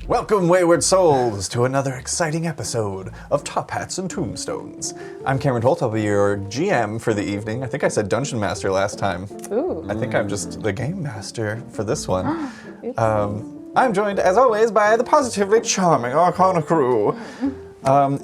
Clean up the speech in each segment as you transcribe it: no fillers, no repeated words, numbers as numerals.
Welcome, wayward souls, to another exciting episode of Top Hats and Tombstones. I'm Cameron Holt. I'll be your GM for the evening. I think I said Dungeon Master last time. Ooh. I think I'm just the Game Master for this one. I'm joined, as always, by the positively charming Arcanarama crew.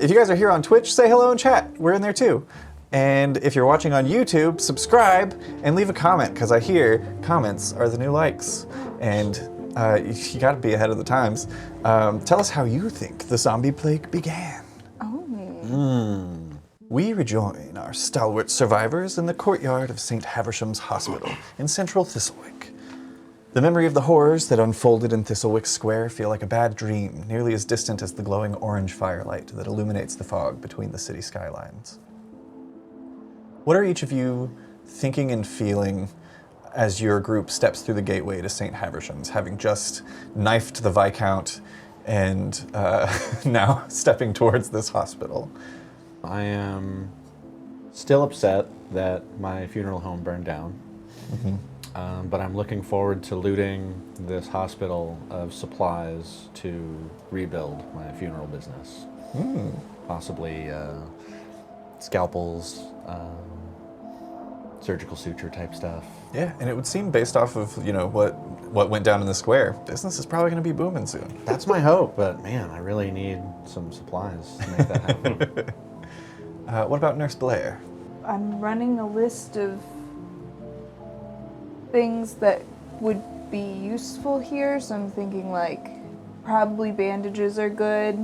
If you guys are here on Twitch, say hello in chat. We're in there too. And if you're watching on YouTube, subscribe and leave a comment, because I hear comments are the new likes. And you gotta be ahead of the times. Tell us how you think the zombie plague began. We rejoin our stalwart survivors in the courtyard of St. Haversham's Hospital in central Thistlewick. The memory of the horrors that unfolded in Thistlewick Square feel like a bad dream, nearly as distant as the glowing orange firelight that illuminates the fog between the city skylines. What are each of you thinking and feeling as your group steps through the gateway to St. Haversham's, having just knifed the Viscount and now stepping towards this hospital? I am still upset that my funeral home burned down, but I'm looking forward to looting this hospital of supplies to rebuild my funeral business. Possibly scalpels, surgical suture type stuff. Yeah, and it would seem based off of, what went down in the square, business is probably going to be booming soon. That's my hope, but man, I really need some supplies to make that happen. What about Nurse Blair? I'm running a list of things that would be useful here, so I'm thinking probably bandages are good.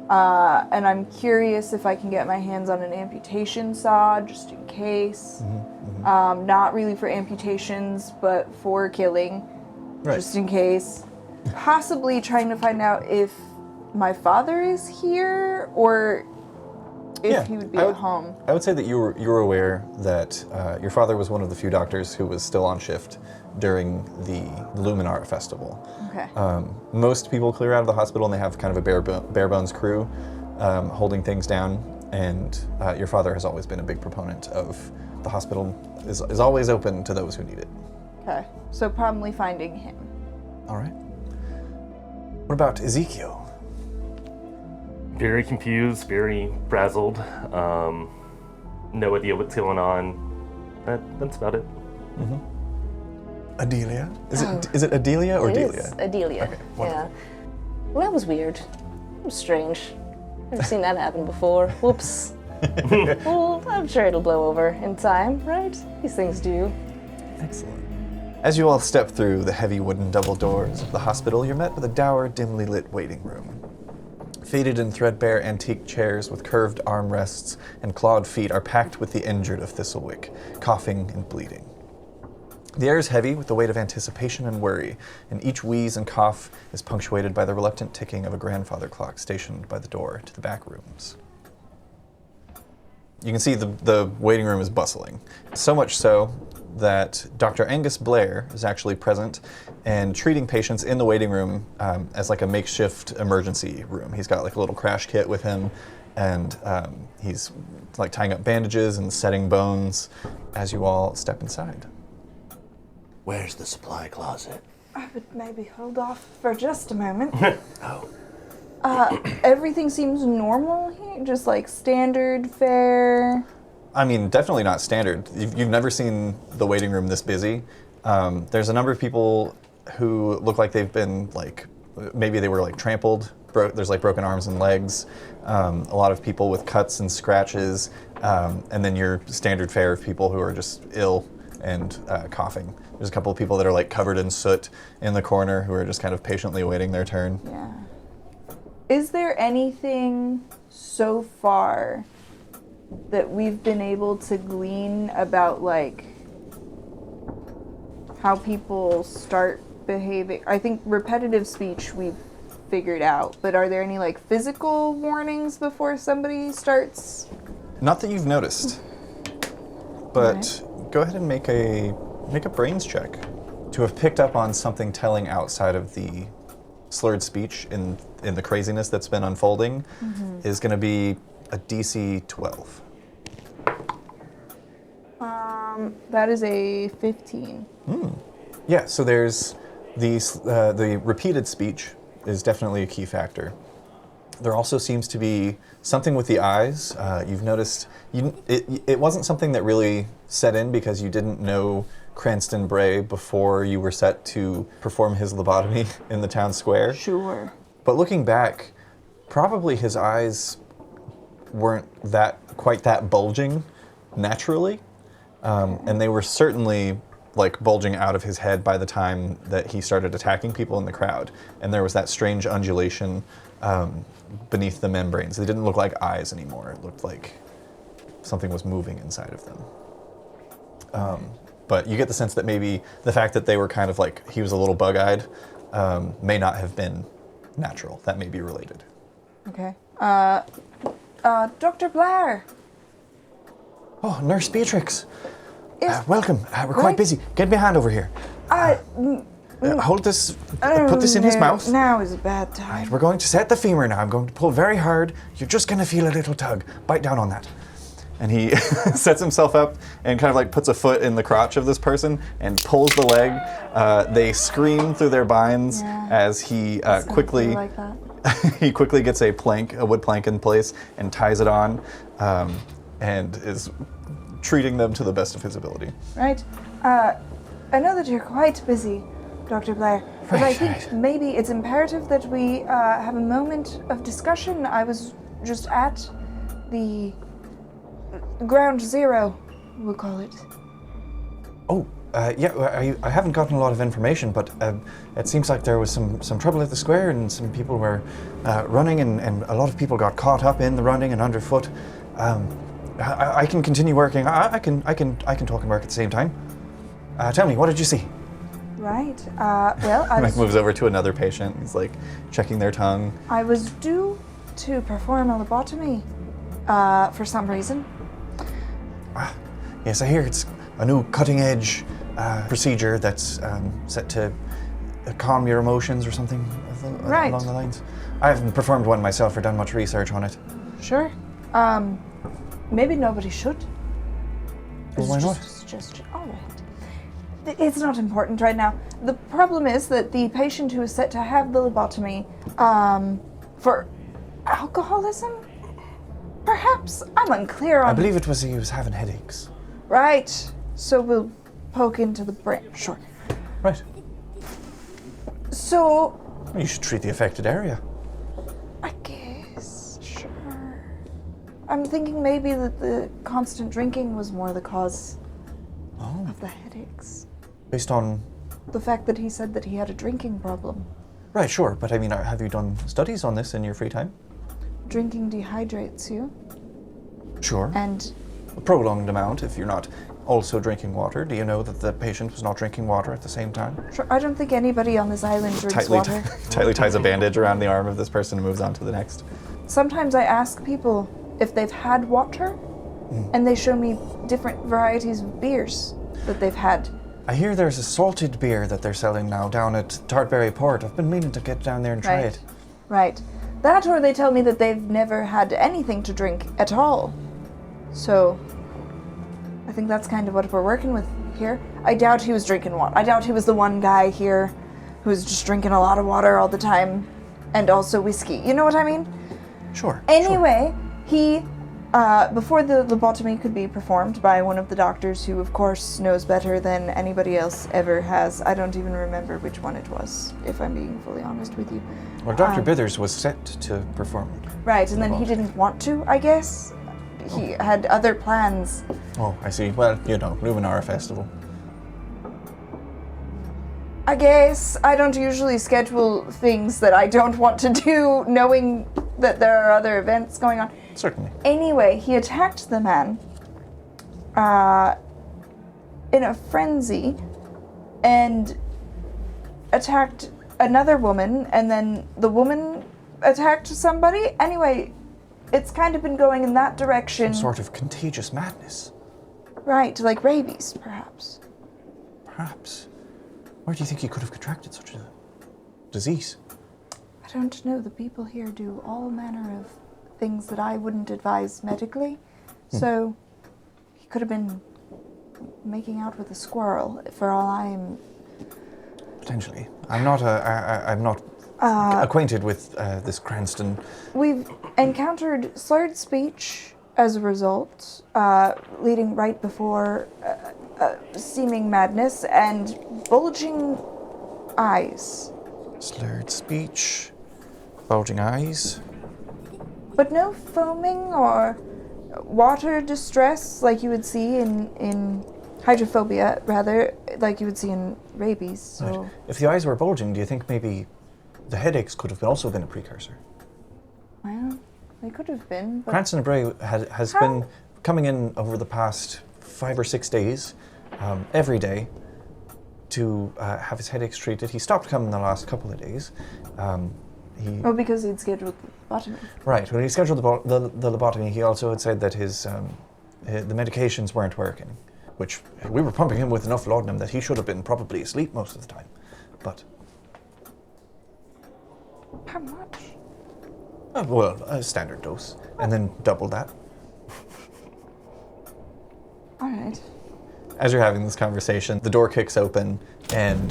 And I'm curious if I can get my hands on an amputation saw, just in case. Not really for amputations, but for killing, just in case. Possibly trying to find out if my father is here, or if he would be at home. I would say that you were aware that your father was one of the few doctors who was still on shift during the Luminar Festival. Okay. Most people clear out of the hospital and they have kind of a bare bones crew holding things down, and your father has always been a big proponent of the hospital is always open to those who need it. Okay, so probably finding him. All right. What about Ezekiel? Very confused, very frazzled. No idea what's going on. That's about it. Adelia? Is it Adelia or Delia? It is Adelia. Okay, wonderful. Yeah. Well, that was weird. It was strange. Never seen that happen before. Whoops. Well, I'm sure it'll blow over in time, right? These things do. Excellent. As you all step through the heavy wooden double doors of the hospital, you're met with a dour, dimly lit waiting room. Faded and threadbare antique chairs with curved armrests and clawed feet are packed with the injured of Thistlewick, coughing and bleeding. The air is heavy with the weight of anticipation and worry, and each wheeze and cough is punctuated by the reluctant ticking of a grandfather clock stationed by the door to the back rooms. You can see the waiting room is bustling, so much so that Dr. Angus Blair is actually present and treating patients in the waiting room as like a makeshift emergency room. He's got like a little crash kit with him, and he's like tying up bandages and setting bones as you all step inside. Where's the supply closet? I would maybe hold off for just a moment. Oh. Everything seems normal here, just like standard fare. I mean, definitely not standard. You've never seen the waiting room this busy. There's a number of people who look like they've been maybe they were trampled. There's broken arms and legs. A lot of people with cuts and scratches, and then your standard fare of people who are just ill and coughing. There's a couple of people that are covered in soot in the corner who are just kind of patiently waiting their turn. Yeah. Is there anything so far that we've been able to glean about how people start behaving? I think repetitive speech we've figured out, but are there any physical warnings before somebody starts? Not that you've noticed, but go ahead and make a brains check. To have picked up on something telling outside of the slurred speech in the craziness that's been unfolding is going to be a DC 12. That is a 15. Yeah, so there's the repeated speech is definitely a key factor. There also seems to be something with the eyes. You've noticed it wasn't something that really set in because you didn't know Cranston Bray before you were set to perform his lobotomy in the town square. Sure. But looking back, probably his eyes weren't quite that bulging naturally, and they were certainly like bulging out of his head by the time that he started attacking people in the crowd. And there was that strange undulation beneath the membranes. They didn't look like eyes anymore. It looked like something was moving inside of them. But you get the sense that maybe the fact that they were kind of like, he was a little bug-eyed, may not have been natural. That may be related. Okay. Dr. Blair. Oh, Nurse Beatrix. Yes. Welcome. We're quite Right. busy. Get me a hand over here. Hold this, put this in his mouth. Now is a bad time. Right, we're going to set the femur now. I'm going to pull very hard. You're just going to feel a little tug. Bite down on that. And he sets himself up and kind of like puts a foot in the crotch of this person and pulls the leg. They scream through their binds as he quickly Like that. he quickly gets a wood plank in place and ties it on, and is treating them to the best of his ability. Right. I know that you're quite busy, Dr. Blair, but I Right, think right. maybe it's imperative that we have a moment of discussion. I was just at the ground zero, we'll call it. Oh, I haven't gotten a lot of information, but it seems like there was some trouble at the square, and some people were running, and a lot of people got caught up in the running and underfoot. I can continue working. I can talk and work at the same time. Tell me, what did you see? Right. Well, I Mike moves over to another patient. He's like checking their tongue. I was due to perform a lobotomy for some reason. Yes, I hear it's a new cutting-edge procedure that's set to calm your emotions or something Right. along the lines. I haven't performed one myself or done much research on it. Sure. Maybe nobody should. Well, why It's not? just a suggestion. All right. It's not important right now. The problem is that the patient who is set to have the lobotomy, for alcoholism? Perhaps? I'm unclear on... I believe it was he was having headaches. Right. So we'll poke into the brain. Sure. Right. So, You should treat the affected area. I guess, sure. I'm thinking maybe that the constant drinking was more the cause of the headaches. Based on... The fact that he said that he had a drinking problem. Right, sure, but I mean, have you done studies on this in your free time? Drinking dehydrates you, Sure. and A prolonged amount if you're not also drinking water. Do you know that the patient was not drinking water at the same time? sure, I don't think anybody on this island drinks water. Tightly ties a bandage around the arm of this person and moves on to the next. Sometimes I ask people if they've had water, and they show me different varieties of beers that they've had. I hear there's a salted beer that they're selling now down at Tartberry Port. I've been meaning to get down there and try it. Right. That, or they tell me that they've never had anything to drink at all. So, I think that's kind of what we're working with here. I doubt he was drinking water. I doubt he was the one guy here who was just drinking a lot of water all the time, and also whiskey. You know what I mean? Sure. Anyway, he, before the lobotomy could be performed by one of the doctors who, of course, knows better than anybody else ever has. I don't even remember which one it was, if I'm being fully honest with you. Well, Dr. Bithers was set to perform it. Right, and then he didn't want to, I guess. He had other plans. Oh, I see. Well, you know, Luminara Festival. I guess I don't usually schedule things that I don't want to do, knowing that there are other events going on. Certainly. Anyway, he attacked the man in a frenzy and attacked another woman, and then the woman attacked somebody. Anyway, it's kind of been going in that direction. Some sort of contagious madness. Right, like rabies, perhaps. Perhaps. Where do you think he could have contracted such a disease? I don't know. The people here do all manner of things that I wouldn't advise medically. So he could have been making out with a squirrel, for all I'm... Potentially. I'm not acquainted with this Cranston. We've encountered slurred speech as a result, leading right before seeming madness and bulging eyes. Slurred speech, bulging eyes. But no foaming or water distress like you would see in hydrophobia, rather, like you would see in rabies. So. Right. If the eyes were bulging, do you think maybe the headaches could have also been a precursor? Well, they could have been, but... Cranston and Bray has been coming in over the past 5 or 6 days, every day, to have his headaches treated. He stopped coming the last couple of days. Because he'd scheduled the lobotomy. Right. When he scheduled the lobotomy, he also had said that the medications weren't working, which we were pumping him with enough laudanum that he should have been probably asleep most of the time. But... How much? well, a standard dose, and then double that. All right. As you're having this conversation, the door kicks open, and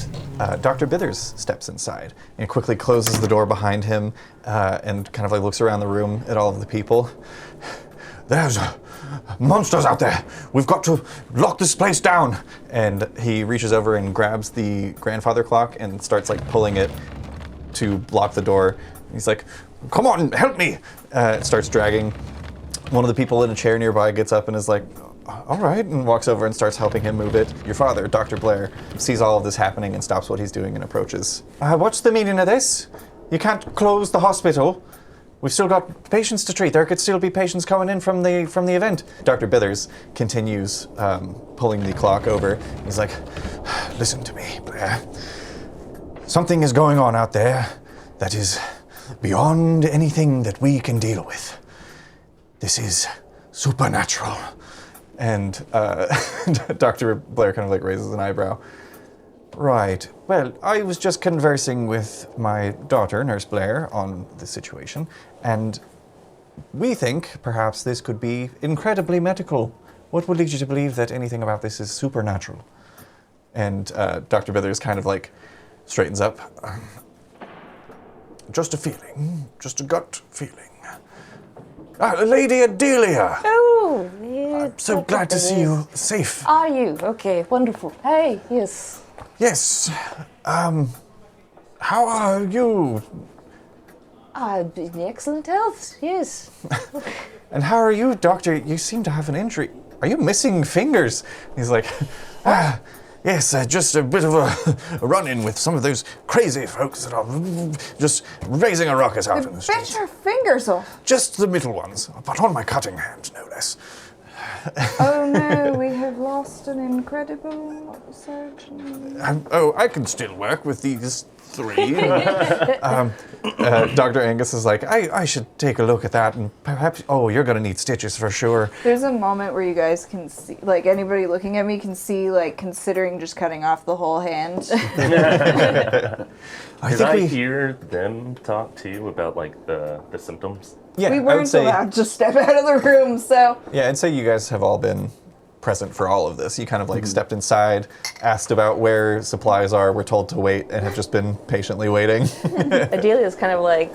Dr. Bithers steps inside and quickly closes the door behind him and kind of like looks around the room at all of the people. There's monsters out there. We've got to lock this place down. And he reaches over and grabs the grandfather clock and starts like pulling it to lock the door. He's like, come on, help me. Starts dragging. One of the people in a chair nearby gets up and is like, all right, and walks over and starts helping him move it. Your father, Dr. Blair, sees all of this happening and stops what he's doing and approaches. What's the meaning of this? You can't close the hospital. We've still got patients to treat. There could still be patients coming in from the event. Dr. Bithers continues pulling the clock over. He's like, listen to me, Blair. Something is going on out there that is beyond anything that we can deal with. This is supernatural. And Dr. Blair kind of like raises an eyebrow. Right. Well, I was just conversing with my daughter, Nurse Blair, on the situation, and we think perhaps this could be incredibly medical. What would lead you to believe that anything about this is supernatural? And Dr. Bithers kind of like straightens up. Just a feeling, just a gut feeling. Lady Adelia! Oh, yeah. I'm so glad to see you safe. Are you? Okay, wonderful. Hey, yes. Yes. How are you? I'm in excellent health, yes. And how are you, Doctor? You seem to have an injury. Are you missing fingers? He's like, yes, just a bit of a run-in with some of those crazy folks that are just raising a ruckus out in the Bit streets. your fingers off. Just the middle ones, but on my cutting hand, no less. Oh no, we have lost an incredible surgeon. I can still work with these 3. Dr. Angus is like, I should take a look at that, and perhaps, you're going to need stitches for sure. There's a moment where you guys can see, like anybody looking at me can see, like considering just cutting off the whole hand. Did I hear them talk too about like the symptoms? Yeah, We I would weren't say, allowed to step out of the room, so. yeah, I'd say you guys have all been present for all of this. You kind of like stepped inside, asked about where supplies are, were told to wait, and have just been patiently waiting. Adelia's kind of like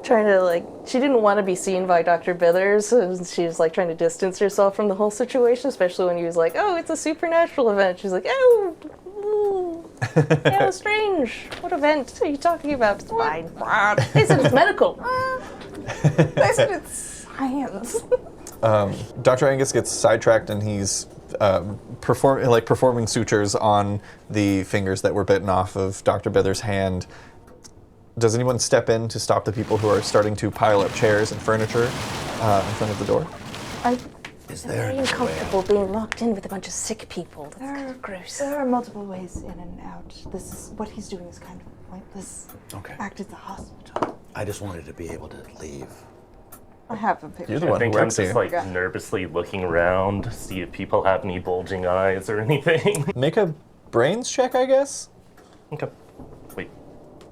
trying to like, she didn't want to be seen by Dr. Bithers, and she's like trying to distance herself from the whole situation, especially when he was like, oh, it's a supernatural event. She's like, oh, yeah, strange. What event are you talking about? It's fine. They said it's medical. They said it's science. Dr. Angus gets sidetracked and he's performing sutures on the fingers that were bitten off of Dr. Bithers' hand. Does anyone step in to stop the people who are starting to pile up chairs and furniture in front of the door? It's very uncomfortable being locked in with a bunch of sick people. That's gross. There are multiple ways in and out. This is what he's doing is kind of a pointless Okay. act at the hospital. I just wanted to be able to leave. I have a picture. You're the I one who think I'm works just here. like Yeah. nervously looking around to see if people have any bulging eyes or anything. Make a brains check, I guess? Okay. Wait.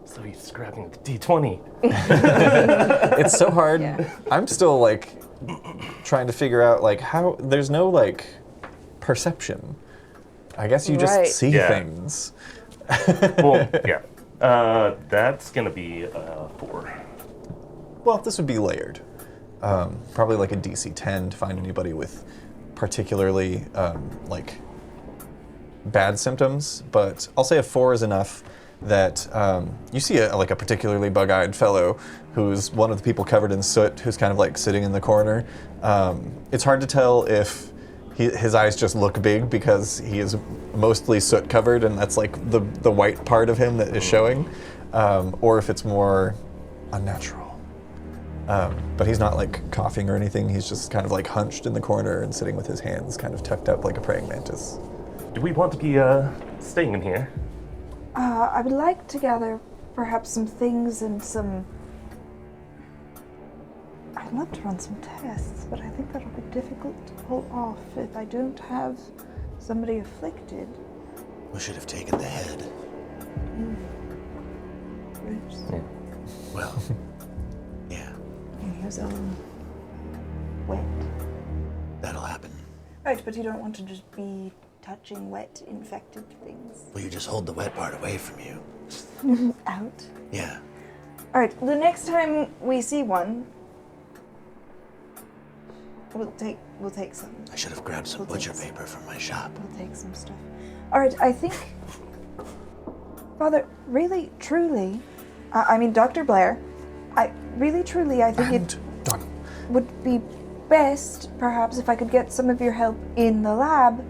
So he's grabbing the D20. It's so hard. Yeah. I'm still like trying to figure out like how there's no like perception. I guess you just Right. see Yeah. things. Well, yeah. That's gonna be 4. Well, this would be layered. Probably like a DC 10 to find anybody with particularly like bad symptoms, but I'll say a 4 is enough that you see like a particularly bug-eyed fellow who's one of the people covered in soot who's kind of like sitting in the corner. It's hard to tell if his eyes just look big because he is mostly soot covered and that's like the white part of him that is showing, or if it's more unnatural. But he's not like coughing or anything, he's just kind of like hunched in the corner and sitting with his hands kind of tucked up like a praying mantis. Do we want to be staying in here? I would like to gather perhaps some things and some... I'd love to run some tests, but I think that'll be difficult to pull off if I don't have somebody afflicted. We should have taken the head. Oops. Yeah. Well, yeah, And he was wet. that'll happen. Right, but you don't want to just be touching wet, infected things. Will you just hold the wet part away from you? Out. Yeah. Alright, the next time we see one, we'll take some. I should have grabbed some We'll butcher take some. paper from my shop. We'll take some stuff. Alright, I think, Father, really, truly, I mean, Dr. Blair, I think it Done. would be best, perhaps, if I could get some of your help in the lab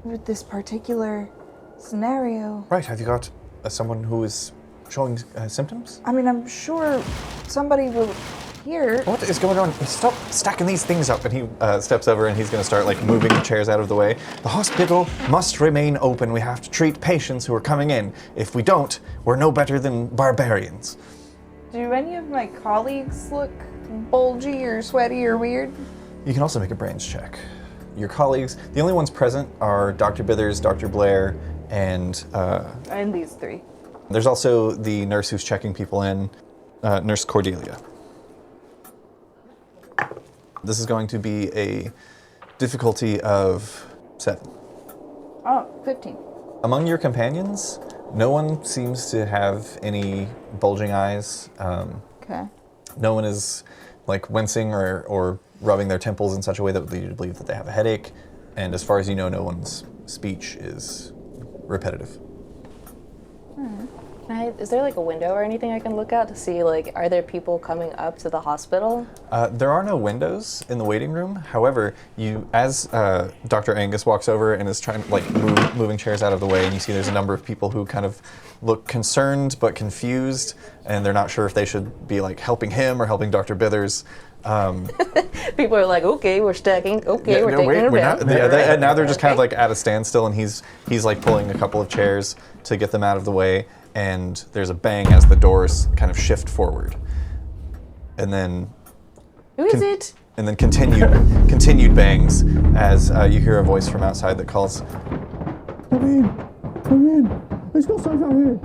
with this particular scenario. Right, have you got someone who is showing symptoms? I mean, I'm sure somebody will hear. What is going on? Stop stacking these things up. And he steps over and he's going to start like moving the chairs out of the way. The hospital must remain open. We have to treat patients who are coming in. If we don't, we're no better than barbarians. Do any of my colleagues look bulgy or sweaty or weird? You can also make a brains check. Your colleagues, the only ones present are Dr. Bithers, Dr. Blair, and And these 3. there's also the nurse who's checking people in, Nurse Cordelia. This is going to be a difficulty of 7. Oh, 15. Among your companions, no one seems to have any bulging eyes. Okay. No one is like wincing or rubbing their temples in such a way that would lead you to believe that they have a headache. And as far as you know, no one's speech is repetitive. Is there like a window or anything I can look out to see, like, are there people coming up to the hospital? There are no windows in the waiting room. However, as Dr. Angus walks over and is trying like moving chairs out of the way, and you see there's a number of people who kind of look concerned but confused, and they're not sure if they should be like helping him or helping Dr. Bithers. People are like, okay, we're stacking. Okay, we're no, taking wait, them we're down. not. Now they're just kind of like at a standstill, and he's like pulling a couple of chairs to get them out of the way, and there's a bang as the doors kind of shift forward, and then Who is it? and then continued bangs as you hear a voice from outside that calls, Come in. It's not safe out here.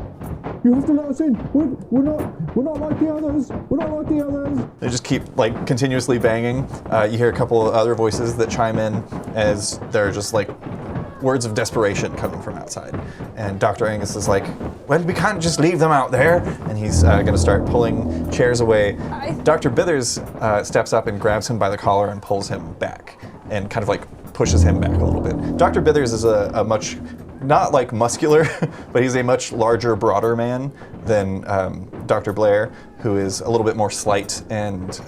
You have to let us in. We're not like the others. We're not like the others. they just keep like continuously banging. You hear a couple of other voices that chime in as they're just like words of desperation coming from outside. And Dr. Angus is like, well, we can't just leave them out there. And he's going to start pulling chairs away. Dr. Bithers steps up and grabs him by the collar and pulls him back and kind of like pushes him back a little bit. Dr. Bithers is a much, not like muscular, but he's a much larger, broader man than Dr. Blair, who is a little bit more slight and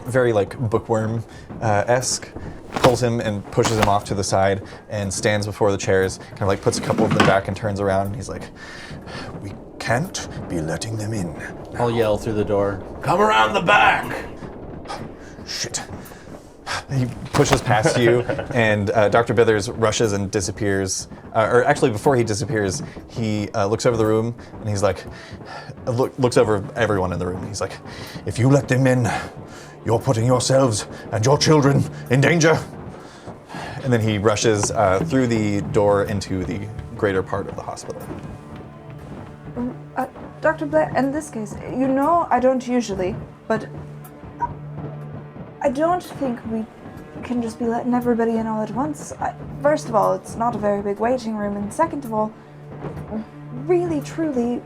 very like bookworm-esque. Pulls him and pushes him off to the side and stands before the chairs, kind of like puts a couple of them back and turns around, and he's like, we can't be letting them in. I'll yell through the door. Come around the back. Shit. He pushes past you, and Dr. Bithers rushes and disappears. Or actually, before he disappears, he looks over the room, and he's like, looks over everyone in the room, and he's like, if you let them in, you're putting yourselves and your children in danger. And then he rushes through the door into the greater part of the hospital. Dr. Blair, in this case, you know I don't usually, but I don't think we can just be letting everybody in all at once. First of all, it's not a very big waiting room, and second of all, really, truly,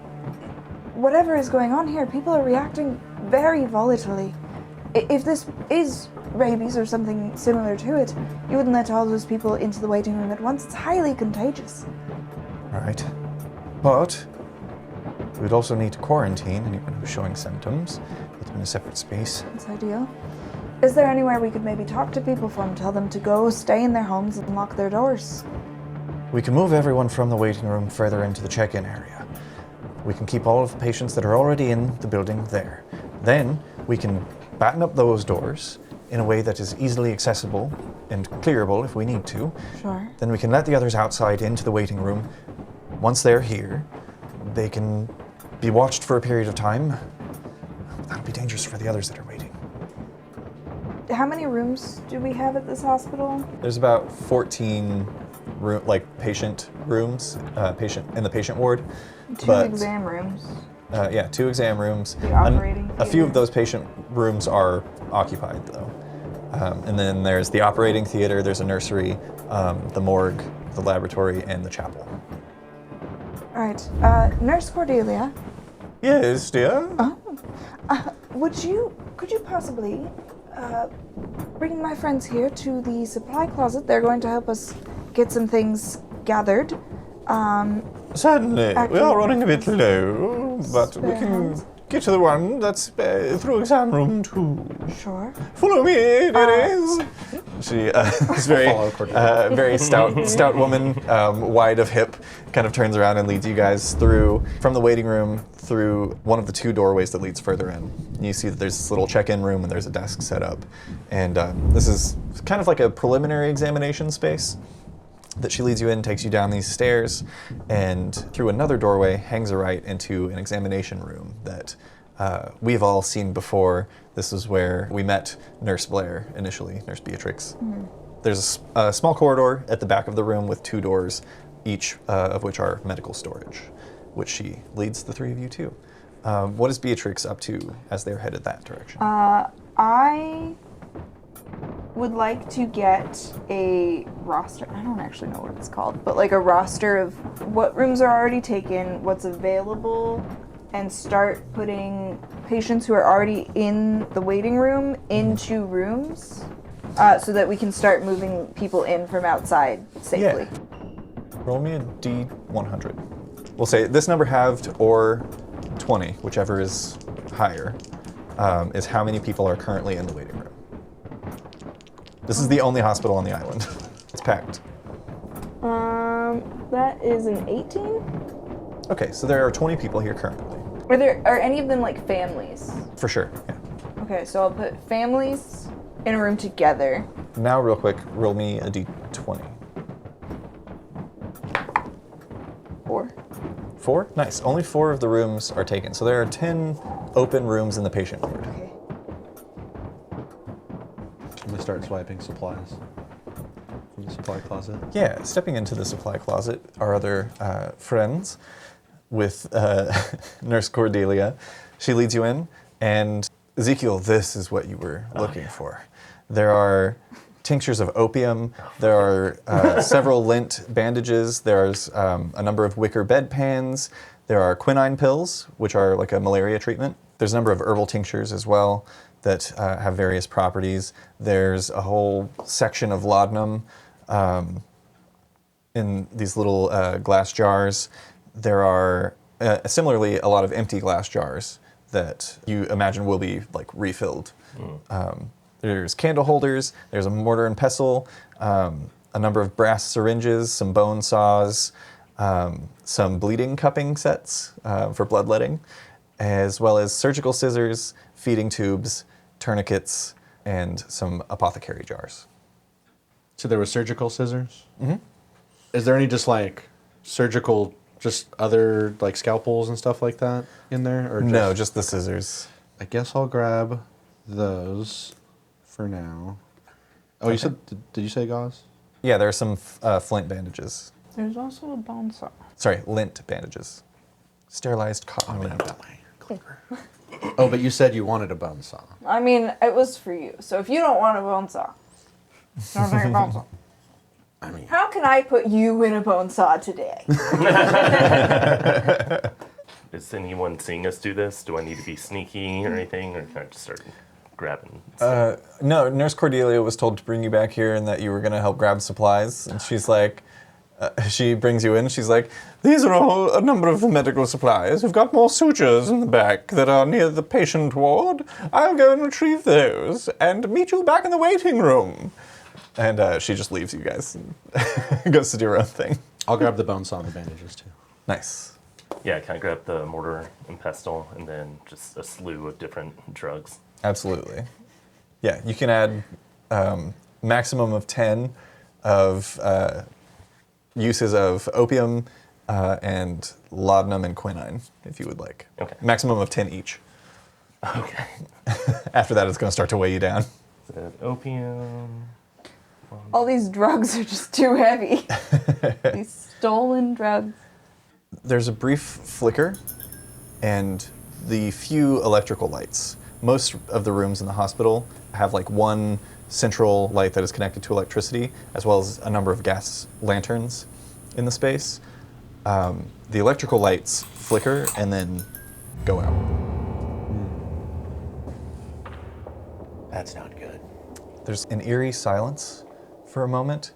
whatever is going on here, people are reacting very volatilely. If this is rabies or something similar to it, you wouldn't let all those people into the waiting room at once. It's highly contagious. Right. But we'd also need to quarantine anyone who's showing symptoms. Put them in a separate space. That's ideal. Is there anywhere we could maybe talk to people from, tell them to go, stay in their homes, and lock their doors? We can move everyone from the waiting room further into the check-in area. We can keep all of the patients that are already in the building there. Then we can batten up those doors in a way that is easily accessible and clearable if we need to. Sure. Then we can let the others outside into the waiting room. Once they're here, they can be watched for a period of time. That'll be dangerous for the others that are waiting. How many rooms do we have at this hospital? There's about 14 patient rooms, in the patient ward. Two but, exam rooms. Yeah, 2 exam rooms. The operating A few theater. of those patient rooms are occupied, though. And then there's the operating theater, there's a nursery, the morgue, the laboratory, and the chapel. All right. Nurse Cordelia, Yes, dear? could you possibly bring my friends here to the supply closet? They're going to help us get some things gathered. Certainly. We Actually, are running a bit low, but we spare can hands. get to the one that's through exam room 2. Sure. Follow me, dearies. She is very stout woman, wide of hip, kind of turns around and leads you guys from the waiting room through one of the 2 doorways that leads further in. You see that there's this little check-in room and there's a desk set up. And this is kind of like a preliminary examination space that she leads you in, takes you down these stairs, and through another doorway hangs a right into an examination room that we've all seen before. This is where we met Nurse Blair initially, Nurse Beatrix. There's a small corridor at the back of the room with 2 doors, each of which are medical storage, which she leads the 3 of you to. What is Beatrix up to as they're headed that direction? I would like to get a roster. I don't actually know what it's called, but like a roster of what rooms are already taken, what's available, and start putting patients who are already in the waiting room into rooms so that we can start moving people in from outside safely. Roll me a D100. We'll say this number halved or 20, whichever is higher, is how many people are currently in the waiting room. This is the only hospital on the island. It's packed. That is an 18? Okay, so there are 20 people here currently. Are any of them like families? For sure, yeah. Okay, so I'll put families in a room together. Now, real quick, roll me a D20. 4. 4? Nice. Only 4 of the rooms are taken. So there are 10 open rooms in the patient ward. Okay. I'm gonna start swiping supplies from the supply closet. Yeah, stepping into the supply closet are other friends with Nurse Cordelia. She leads you in, and Ezekiel, this is what you were looking for. There are tinctures of opium, there are several lint bandages, there's a number of wicker bedpans, there are quinine pills, which are like a malaria treatment. There's a number of herbal tinctures as well that have various properties. There's a whole section of laudanum in these little glass jars. There are similarly a lot of empty glass jars that you imagine will be like refilled. There's candle holders, there's a mortar and pestle, a number of brass syringes, some bone saws, some bleeding cupping sets for bloodletting, as well as surgical scissors, feeding tubes, tourniquets, and some apothecary jars. So there were surgical scissors? Mm-hmm. Is there any just like surgical, just other like scalpels and stuff like that in there? Or No, just the scissors. I guess I'll grab those for now. Oh, you said, did you say gauze? Yeah, there are some flint bandages. There's also a bone saw. Sorry, lint bandages. Sterilized cotton lint. Oh, but you said you wanted a bone saw. I mean, it was for you. So if you don't want a bone saw, don't take a bone saw. I mean, How can I put you in a bone saw today? Is anyone seeing us do this? Do I need to be sneaky or anything, or can I just start grabbing? No, Nurse Cordelia was told to bring you back here and that you were going to help grab supplies. And she's like, she brings you in. She's like, these are all a number of the medical supplies. We've got more sutures in the back that are near the patient ward. I'll go and retrieve those and meet you back in the waiting room. And she just leaves you guys and goes to do her own thing. I'll grab the bone saw and the bandages too. Nice. Yeah, can I grab the mortar and pestle and then just a slew of different drugs? Absolutely. Yeah, you can add maximum of 10 of uses of opium and laudanum and quinine, if you would like. Okay. Maximum of 10 each. Okay. After that, it's going to start to weigh you down. So opium. All these drugs are just too heavy. These stolen drugs. There's a brief flicker and the few electrical lights. Most of the rooms in the hospital have like one central light that is connected to electricity, as well as a number of gas lanterns in the space. The electrical lights flicker and then go out. That's not good. There's an eerie silence for a moment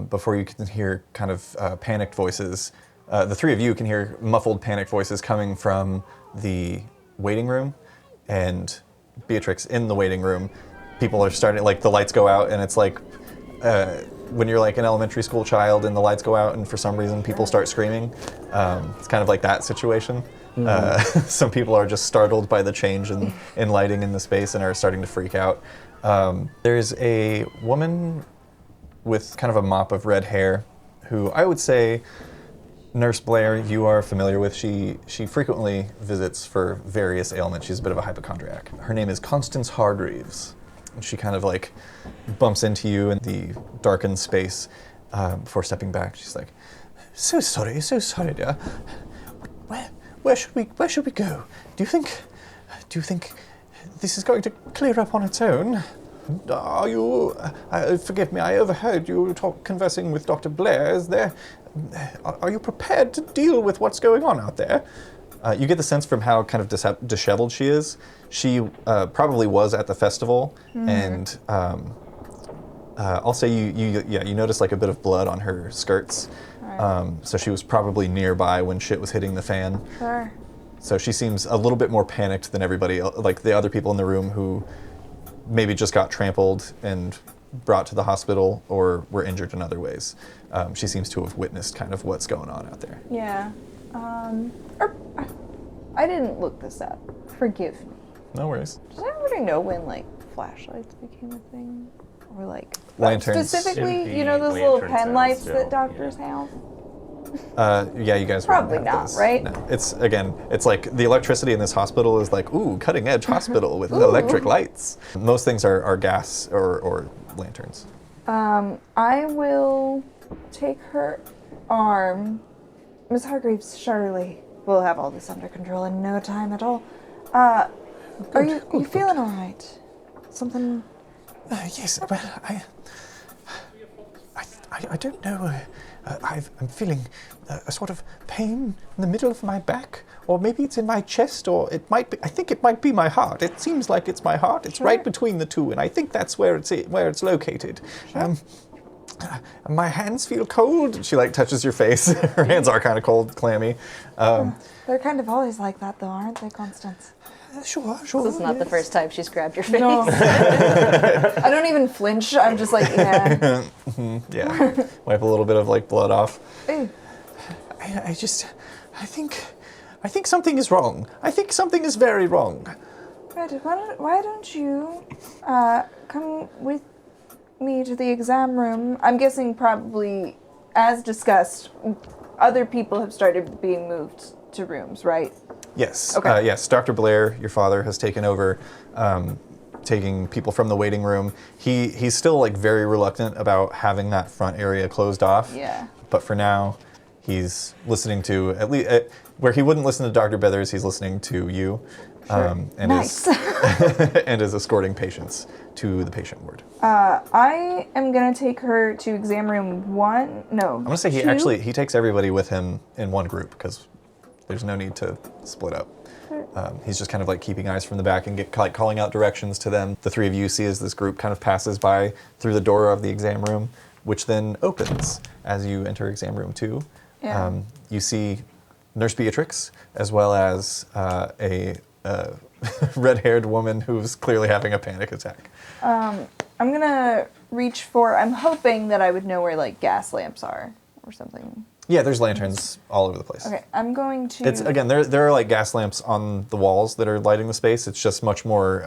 before you can hear kind of panicked voices. The three of you can hear muffled panicked voices coming from the waiting room, and Beatrix in the waiting room. People are starting, like the lights go out, and it's like when you're like an elementary school child and the lights go out and for some reason people start screaming. It's kind of like that situation. Some people are just startled by the change in lighting in the space and are starting to freak out. There's a woman with kind of a mop of red hair who I would say, Nurse Blair, you are familiar with. She frequently visits for various ailments. She's a bit of a hypochondriac. Her name is Constance Hardreaves. And she kind of like bumps into you in the darkened space before stepping back. She's like, so sorry, dear. Where should we go? Do you think this is going to clear up on its own? Are you? Forgive me. I overheard you conversing with Dr. Blair. Are you prepared to deal with what's going on out there? You get the sense from how kind of disheveled she is. She probably was at the festival, and I'll say you notice like a bit of blood on her skirts. Right. So she was probably nearby when shit was hitting the fan. Sure. So she seems a little bit more panicked than everybody else, like the other people in the room who maybe just got trampled and brought to the hospital or were injured in other ways. She seems to have witnessed kind of what's going on out there. Yeah. I didn't look this up. Forgive me. No worries. Does anybody know when like flashlights became a thing? Or like Lanterns. specifically, you know those little Lanterns pen now lights still, that doctors yeah. have? Yeah, you guys Probably wouldn't have not, those. right? No, it's like the electricity in this hospital is like, ooh, cutting edge hospital with electric lights. Most things are gas or lanterns. I will take her arm. Miss Hargreaves, surely we'll have all this under control in no time at all. Are you feeling all right? Something? Yes, well, I don't know. I'm feeling a sort of pain in the middle of my back, or maybe it's in my chest, or it might be. I think it might be my heart. It seems like it's my heart. It's right between the two, and I think that's where it's located. My hands feel cold. She like touches your face. Her hands are kind of cold, clammy. They're kind of always like that, though, aren't they, Constance? Sure. This is not the first time she's grabbed your face. No. I don't even flinch. I'm just like, yeah. Yeah. Wipe a little bit of like blood off. Ew. I think something is wrong. I think something is very wrong. Right, why don't you come with me to the exam room? I'm guessing probably, as discussed, other people have started being moved to rooms, right? Yes. Okay. Yes. Dr. Blair, your father, has taken over, taking people from the waiting room. He's still like very reluctant about having that front area closed off. Yeah. But for now, he's listening to, at least, where he wouldn't listen to Dr. Bethers, he's listening to you. And Nice. and is escorting patients to the patient ward. I am gonna take her to exam room 1. No. I'm gonna say he takes everybody with him in one group because there's no need to split up. He's just kind of like keeping eyes from the back and calling out directions to them. The three of you see as this group kind of passes by through the door of the exam room, which then opens as you enter exam room 2. Yeah. You see Nurse Beatrix as well as a red-haired woman who's clearly having a panic attack. I'm gonna reach for. I'm hoping that I would know where like gas lamps are or something. Yeah, there's lanterns all over the place. Okay, I'm going to. It's again, there are like gas lamps on the walls that are lighting the space. It's just much more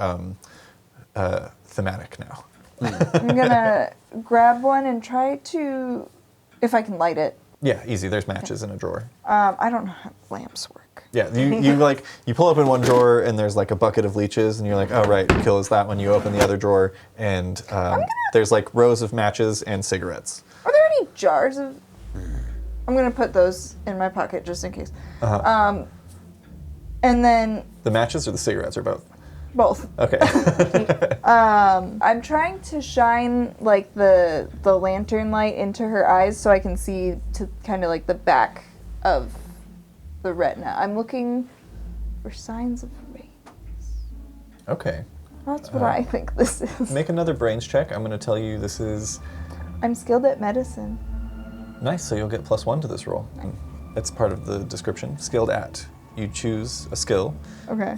thematic now. I'm gonna grab one and try to, if I can light it. Yeah, easy. There's matches in a drawer. I don't know how lamps work. Yeah, you pull open one drawer and there's like a bucket of leeches and you're like, oh right, kill is that one. You open the other drawer and there's like rows of matches and cigarettes. Are there any jars of? I'm gonna put those in my pocket just in case. And then The matches or the cigarettes or both? both. Okay. I'm trying to shine like the lantern light into her eyes so I can see to kind of like the back of the retina. I'm looking for signs of rain. Okay. That's what I think this is. Make another brains check. I'm going to tell you this is I'm skilled at medicine. nice, so you'll get +1 to this roll. That's part of the description. Skilled at. You choose a skill. Okay.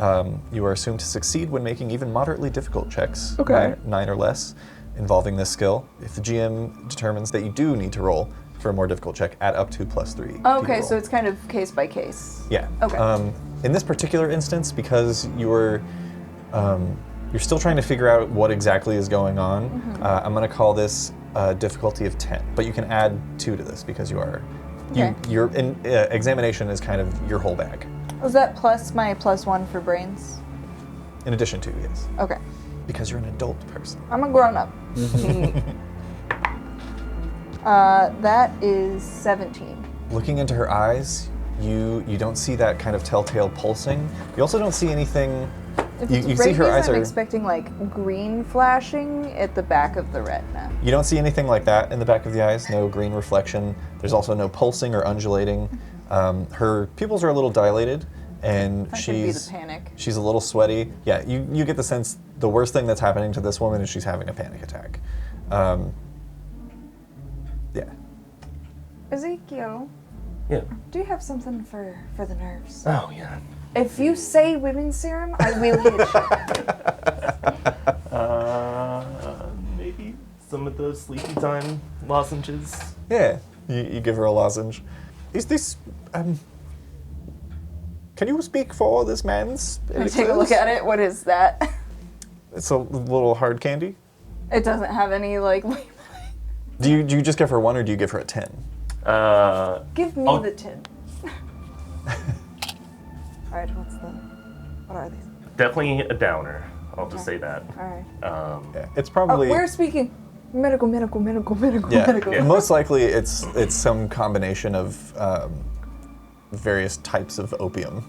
You are assumed to succeed when making even moderately difficult checks, Okay. 9 or less, involving this skill. If the GM determines that you do need to roll for a more difficult check, add up to +3. to your Okay, so roll. it's kind of case by case. Yeah. Okay. In this particular instance, because you're still trying to figure out what exactly is going on, I'm going to call this difficulty of 10. But you can add 2 to this because you are. Okay. Your examination is kind of your whole bag. Was that plus my +1 for brains? In addition to, yes. Okay. Because you're an adult person. I'm a grown up. That is 17. Looking into her eyes, you don't see that kind of telltale pulsing. You also don't see anything. If You it's see her rabies, eyes I'm are. expecting like green flashing at the back of the retina. You don't see anything like that in the back of the eyes. No green reflection. There's also no pulsing or undulating. Her pupils are a little dilated, and That could be the panic. she's a little sweaty. Yeah, you get the sense the worst thing that's happening to this woman is she's having a panic attack. Yeah. Ezekiel, Yeah. do you have something for the nerves? Oh, yeah. If you say women's serum, I will hit you. Maybe some of those sleepy time lozenges. Yeah. You give her a lozenge. Is this? Can you speak for this man's? Can I take a look at it? What is that? It's a little hard candy. It doesn't have any like. Do you just give her 1 or do you give her a 10? Give me the 10. All right, what are these? Definitely a downer. I'll just say that. All right. Yeah, it's Oh, probably. we're speaking medical. Yeah, most likely it's some combination of various types of opium.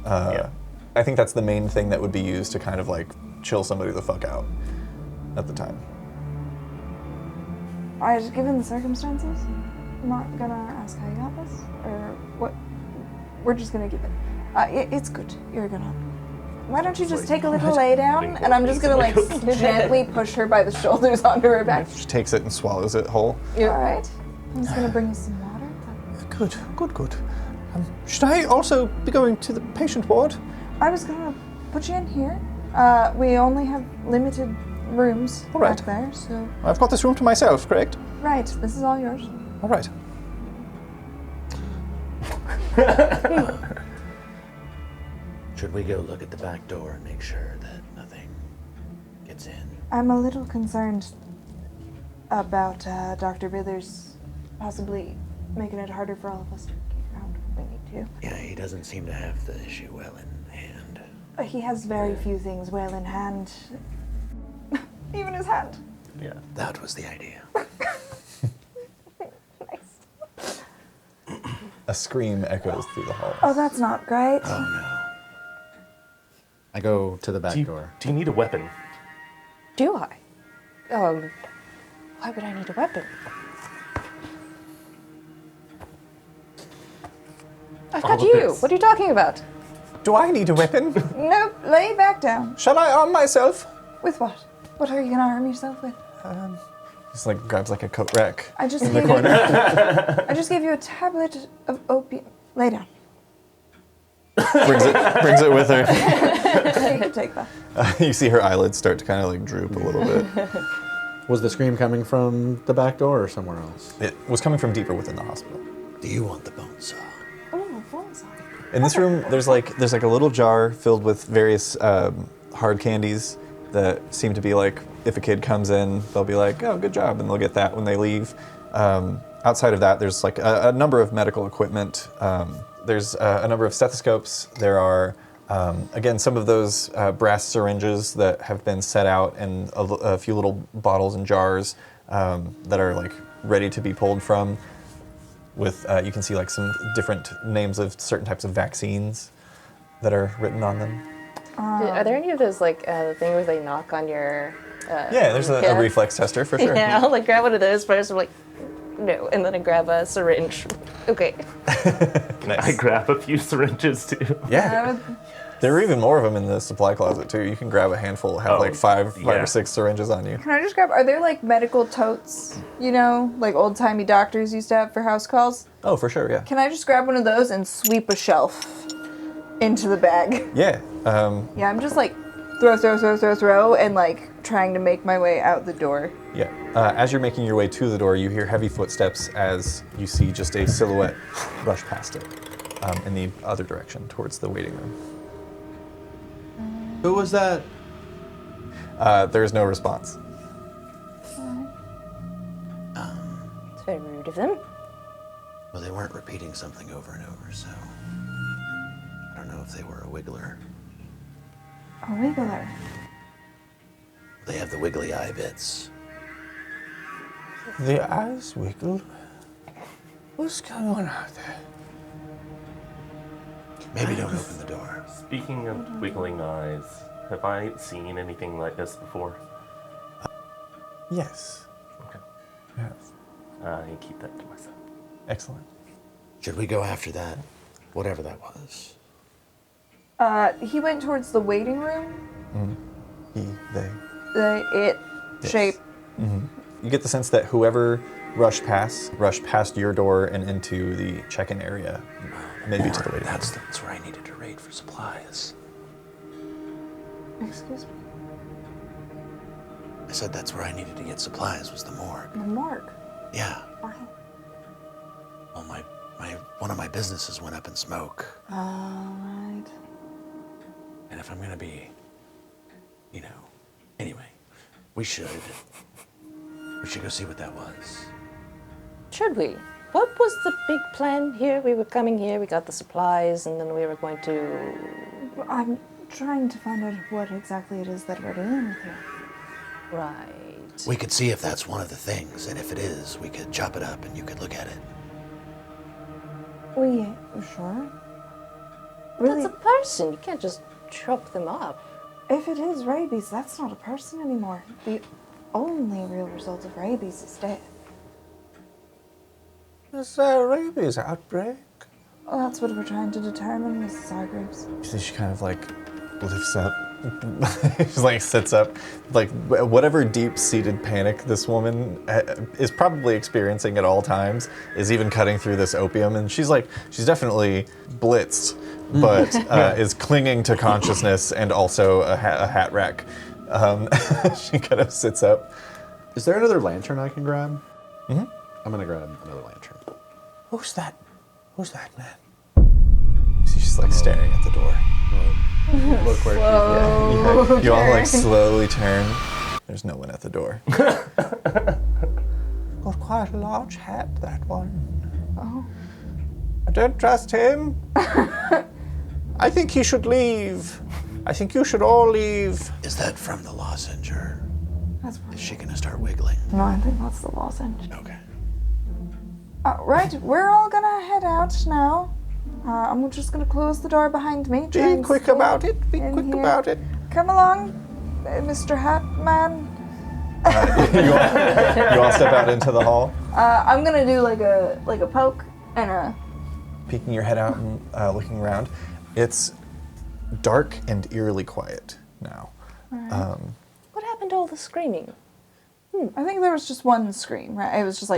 Yeah. I think that's the main thing that would be used to kind of like chill somebody the fuck out at the time. All right, given the circumstances, I'm not gonna ask how you got this or what. We're just gonna give it. It's good. You're gonna. Why don't you just take a little lay down? And I'm just gonna like gently push her by the shoulders onto her back. She takes it and swallows it whole. All right. I'm just gonna bring you some water. Good. Should I also be going to the patient ward? I was gonna put you in here. We only have limited rooms All right. back there, so. I've got this room to myself, correct? Right. This is all yours. All right. Should we go look at the back door and make sure that nothing gets in? I'm a little concerned about Dr. Bithers possibly making it harder for all of us to get around when we need to. Yeah, he doesn't seem to have the issue well in hand. He has very few things well in hand. Even his hand. Yeah. That was the idea. Nice. A scream echoes through the hall. Oh, that's not great. Oh no. I go to the back Do you, door. do you need a weapon? Do I? Why would I need a weapon? I've All got of you. this. What are you talking about? Do I need a weapon? Nope, lay back down. Shall I arm myself? With what? What are you gonna arm yourself with? Just like grabs like a coat rack I just in the gave corner. I just gave you a tablet of opium. Lay down. brings it with her. You can take that. You see her eyelids start to kind of like droop a little bit. Was the scream coming from the back door or somewhere else? It was coming from deeper within the hospital. Do you want the bone saw? Oh, bonsai. In this room, there's like a little jar filled with various hard candies that seem to be like, if a kid comes in, they'll be like, oh, good job, and they'll get that when they leave. Outside of that, there's like a number of medical equipment. There's a number of stethoscopes. There are, again, some of those brass syringes that have been set out, and a few little bottles and jars that are like ready to be pulled from. With you can see like some different names of certain types of vaccines that are written on them. Are there any of those like the thing where they knock on your? Yeah, there's a Yeah. reflex tester for sure. Yeah, I'll like grab one of those first. I'm like, no, and then I grab a syringe. Okay. I grab a few syringes too. Yeah, there are even more of them in the supply closet too. You can grab a handful, have like five yeah. or six syringes on you. Can I just grab? Are there like medical totes? You know, like old timey doctors used to have for house calls. Oh, for sure, yeah. Can I just grab one of those and sweep a shelf into the bag? Yeah. Yeah, I'm just like throw, and like trying to make my way out the door. Yeah. As you're making your way to the door, you hear heavy footsteps as you see just a silhouette rush past it in the other direction, towards the waiting room. Who was that? There is no response. It's very rude of them. Well, they weren't repeating something over and over, so I don't know if they were a wiggler. A wiggler. They have the wiggly eye bits. The eyes wiggle. What's going on out there? Maybe don't open the door. Speaking of wiggling eyes, have I seen anything like this before? Yes. Okay. Yes. I keep that to myself. Excellent. Should we go after that? Whatever that was. He went towards the waiting room. They. It Yes. shape. You get the sense that whoever rushed past your door and into the check-in area, maybe to the waiting room. That's where I needed to raid for supplies. Excuse me. I said that's where I needed to get supplies, was the morgue. The morgue. Yeah. Why? Well, one of my businesses went up in smoke. Alright. And if I'm gonna be, anyway, we should go see what that was. Should we? What was the big plan here? We were coming here, we got the supplies, and then we were going to. I'm trying to find out what exactly it is that we're doing with here. Right. We could see if that's one of the things, and if it is, we could chop it up and you could look at it. We sure? Really? That's a person. You can't just chop them up. If it is rabies, that's not a person anymore. The only real result of rabies is death. Is there a rabies outbreak? Well, that's what we're trying to determine, Mrs. Hargreaves. You see she kind of like lifts up. She's like sits up. Like whatever deep-seated panic this woman is probably experiencing at all times is even cutting through this opium. And she's definitely blitzed, but is clinging to consciousness and also a hat rack. She kind of sits up. Is there another lantern I can grab? Mm-hmm. I'm gonna grab another lantern. Who's that? Who's that man? She's just like staring at the door. Look where Yeah, you all like slowly turn. There's no one at the door. Got quite a large hat, that one. Oh. I don't trust him. I think he should leave. I think you should all leave. Is that from the lozenge, or That's is she gonna start wiggling? No, I think that's the lozenge. Okay. Right, we're all gonna head out now. I'm just gonna close the door behind me. Try Be and quick stay about it. Be in quick here. about it. Come along, Mr. Hatman. You all step out into the hall, I'm gonna do like a poke and a. peeking your head out and looking around. It's dark and eerily quiet now. What happened to all the screaming? I think there was just one scream, right? It was just like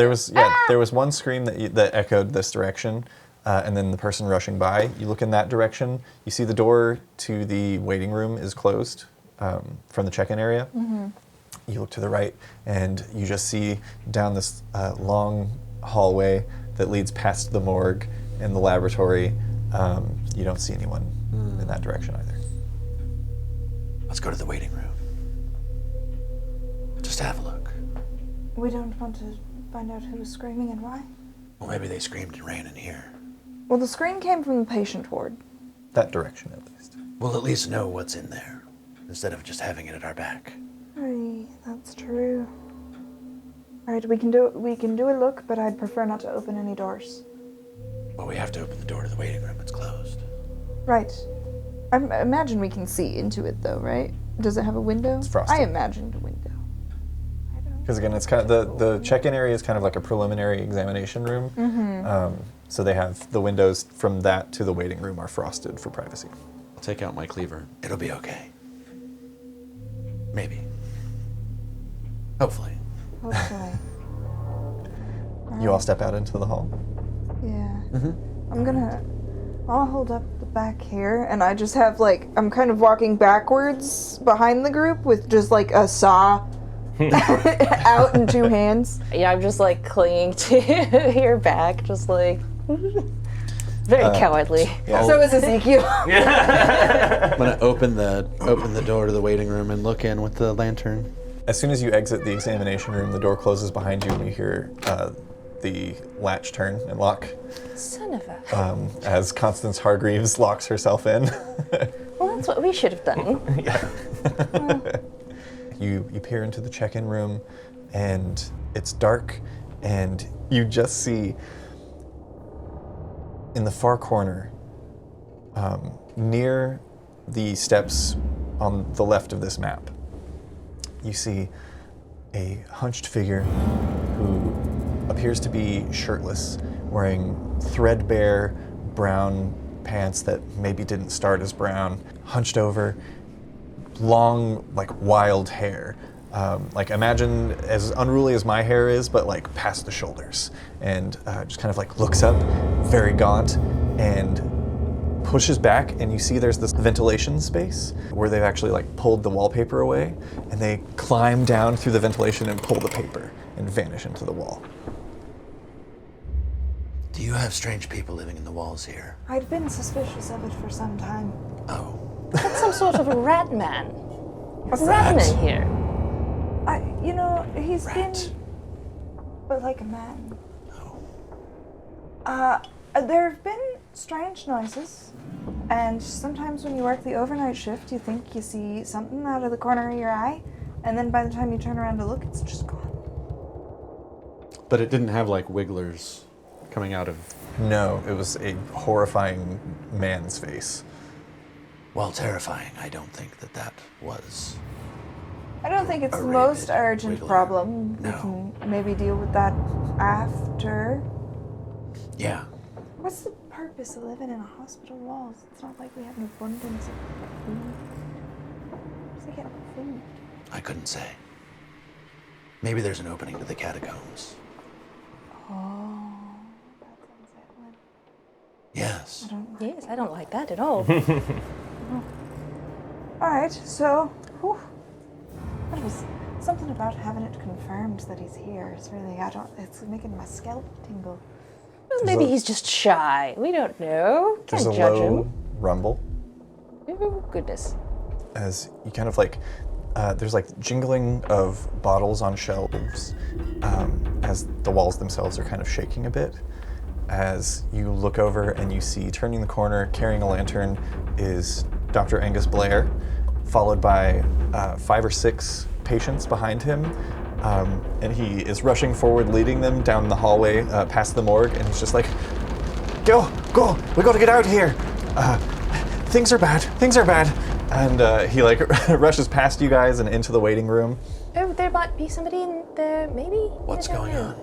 There was one scream that echoed this direction, and then the person rushing by. You look in that direction. You see the door to the waiting room is closed from the check-in area. You look to the right, and you just see down this long hallway that leads past the morgue and the laboratory. You don't see anyone in that direction either. Let's go to the waiting room. Just have a look. We don't want to find out who was screaming and why. Well, maybe they screamed and ran in here. Well, the scream came from the patient ward. That direction, at least. We'll at least know what's in there, instead of just having it at our back. Aye, that's true. All right, we can do a look, but I'd prefer not to open any doors. Well, we have to open the door to the waiting room. It's closed. Right. I imagine we can see into it, though, right? Does it have a window? It's frosted. I imagined a window. I don't. Because again, it's kind of the check-in area is kind of like a preliminary examination room. So they have the windows from that to the waiting room are frosted for privacy. I'll take out my cleaver. It'll be okay. Maybe. Hopefully. Hopefully. You all step out into the hall. Yeah. I'll hold up the back here, and I just have I'm kind of walking backwards behind the group with just a saw out in two hands. Yeah, I'm just clinging to your back, just very cowardly. Yeah. So is Ezekiel. I'm gonna open the door to the waiting room and look in with the lantern. As soon as you exit the examination room, the door closes behind you, and you hear the latch turn and lock Son of a. as Constance Hargreaves locks herself in. Well, that's what we should have done. You peer into the check-in room, and it's dark, and you just see in the far corner, near the steps on the left of this map, you see a hunched figure who appears to be shirtless, wearing threadbare brown pants that maybe didn't start as brown, hunched over, long, wild hair. Imagine as unruly as my hair is, but past the shoulders. And just kind of looks up, very gaunt, and pushes back, and you see there's this ventilation space where they've actually pulled the wallpaper away, and they climb down through the ventilation and pull the paper and vanish into the wall. Do you have strange people living in the walls here? I'd been suspicious of it for some time. Oh. That's some sort of a rat man. What's rat? in here? He's Rat. been, but like a man. Oh. There have been strange noises, and sometimes when you work the overnight shift, you think you see something out of the corner of your eye, and then by the time you turn around to look, it's just gone. But it didn't have wigglers coming out of. No, it was a horrifying man's face. While terrifying, I don't think that was. I don't think it's A the most rabid urgent wiggler. problem. No. We can maybe deal with that after. Yeah. What's the purpose of living in a hospital walls? It's not like we have an abundance of food. Where's they get food? I couldn't say. Maybe there's an opening to the catacombs. Oh, that sounds like Yes. I don't. Yes, I don't like that at all. All right, so, whew, that was something about having it confirmed that he's here. It's really, it's making my scalp tingle. Well, maybe he's just shy. We don't know. There's Can't a judge low him. rumble Oh, goodness. as you kind of there's jingling of bottles on shelves as the walls themselves are kind of shaking a bit. As you look over and you see, turning the corner, carrying a lantern, is Dr. Angus Blair, followed by 5 or 6 patients behind him, And he is rushing forward, leading them down the hallway past the morgue, and he's just like, go, we gotta get out of here. Things are bad. And he like rushes past you guys and into the waiting room. Oh, there might be somebody in there, maybe? What's going on?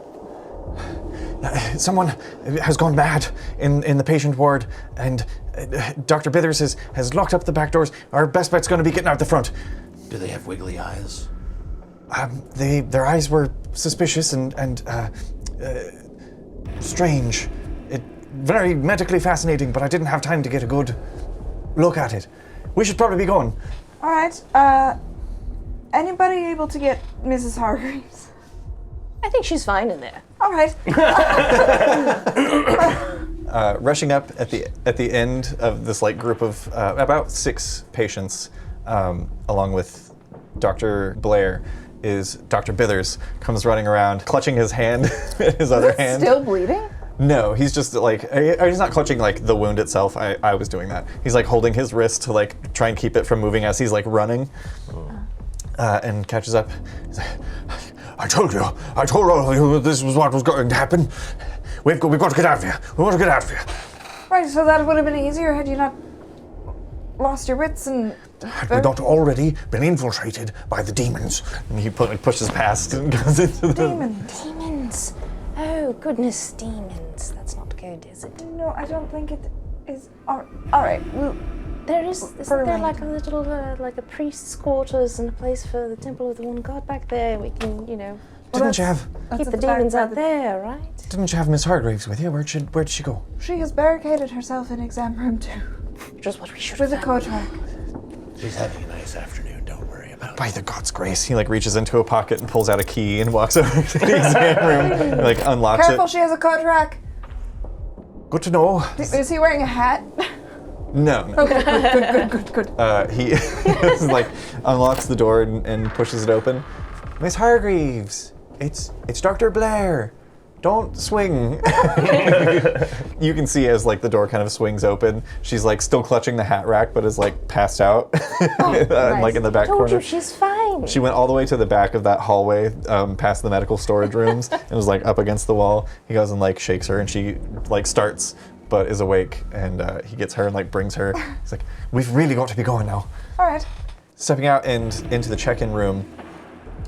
Someone has gone mad in the patient ward, and Dr. Bithers has locked up the back doors. Our best bet's going to be getting out the front. Do they have wiggly eyes? Their eyes were suspicious and strange. Very medically fascinating, but I didn't have time to get a good look at it. We should probably be going. All right. Anybody able to get Mrs. Hargreaves? I think she's fine in there. All right. Rushing up at the end of this like group of about 6 patients, along with Dr. Blair, is Dr. Bithers comes running around, clutching his hand, his other hand. Still bleeding? No, he's just like, he's not clutching like the wound itself. I was doing that. He's like holding his wrist to like try and keep it from moving as he's like running, and catches up. He's like, I told all of you this was what was going to happen. We've got to get out of here. We want to get out of here. Right, so that would have been easier had you not lost your wits and... Had we not already been infiltrated by the demons? And he pushes past and goes into the... Demons. Oh, goodness, demons. That's not good, is it? No, I don't think it is... All right, well... Isn't there like a little, like a priest's quarters and a place for the temple of the one god back there? We can, Didn't you have keep the demons out there, right? Didn't you have Miss Hargreaves with you? Where'd she go? She has barricaded herself in exam room 2. Just what we should With have a coat rack. She's having a nice afternoon, don't worry about it. By the god's grace, he like reaches into a pocket and pulls out a key and walks over to the exam room and like unlocks Careful, it. she has a coat rack. Good to know. Is he wearing a hat? No. Okay, good. He like unlocks the door and pushes it open. Miss Hargreaves, it's Dr. Blair. Don't swing. You can see as like the door kind of swings open, she's like still clutching the hat rack, but is like passed out, like in the back Told corner. you she's fine. She went all the way to the back of that hallway, past the medical storage rooms, and was like up against the wall. He goes and like shakes her, and she like starts, but is awake, and he gets her and like brings her. He's like, "We've really got to be going now." All right. Stepping out and into the check-in room,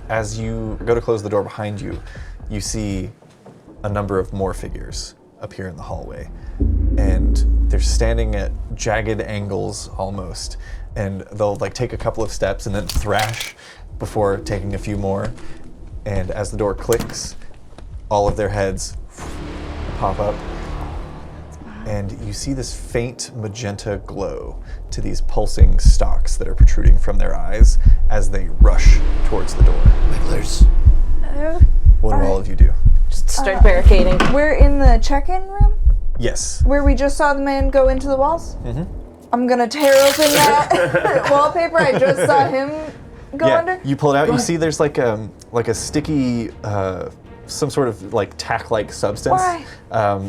as you go to close the door behind you, you see a number of more figures appear in the hallway, and they're standing at jagged angles almost, and they'll like take a couple of steps and then thrash before taking a few more, and as the door clicks, all of their heads pop up, and you see this faint magenta glow to these pulsing stalks that are protruding from their eyes as they rush towards the door. Wigglers. What do all of you do? Just start barricading. We're in the check-in room Yes. where we just saw the man go into the walls. Mm-hmm. I'm gonna tear open that wallpaper I just saw him go under. You pull it out. You see there's like a sticky, some sort of like tack-like substance Why?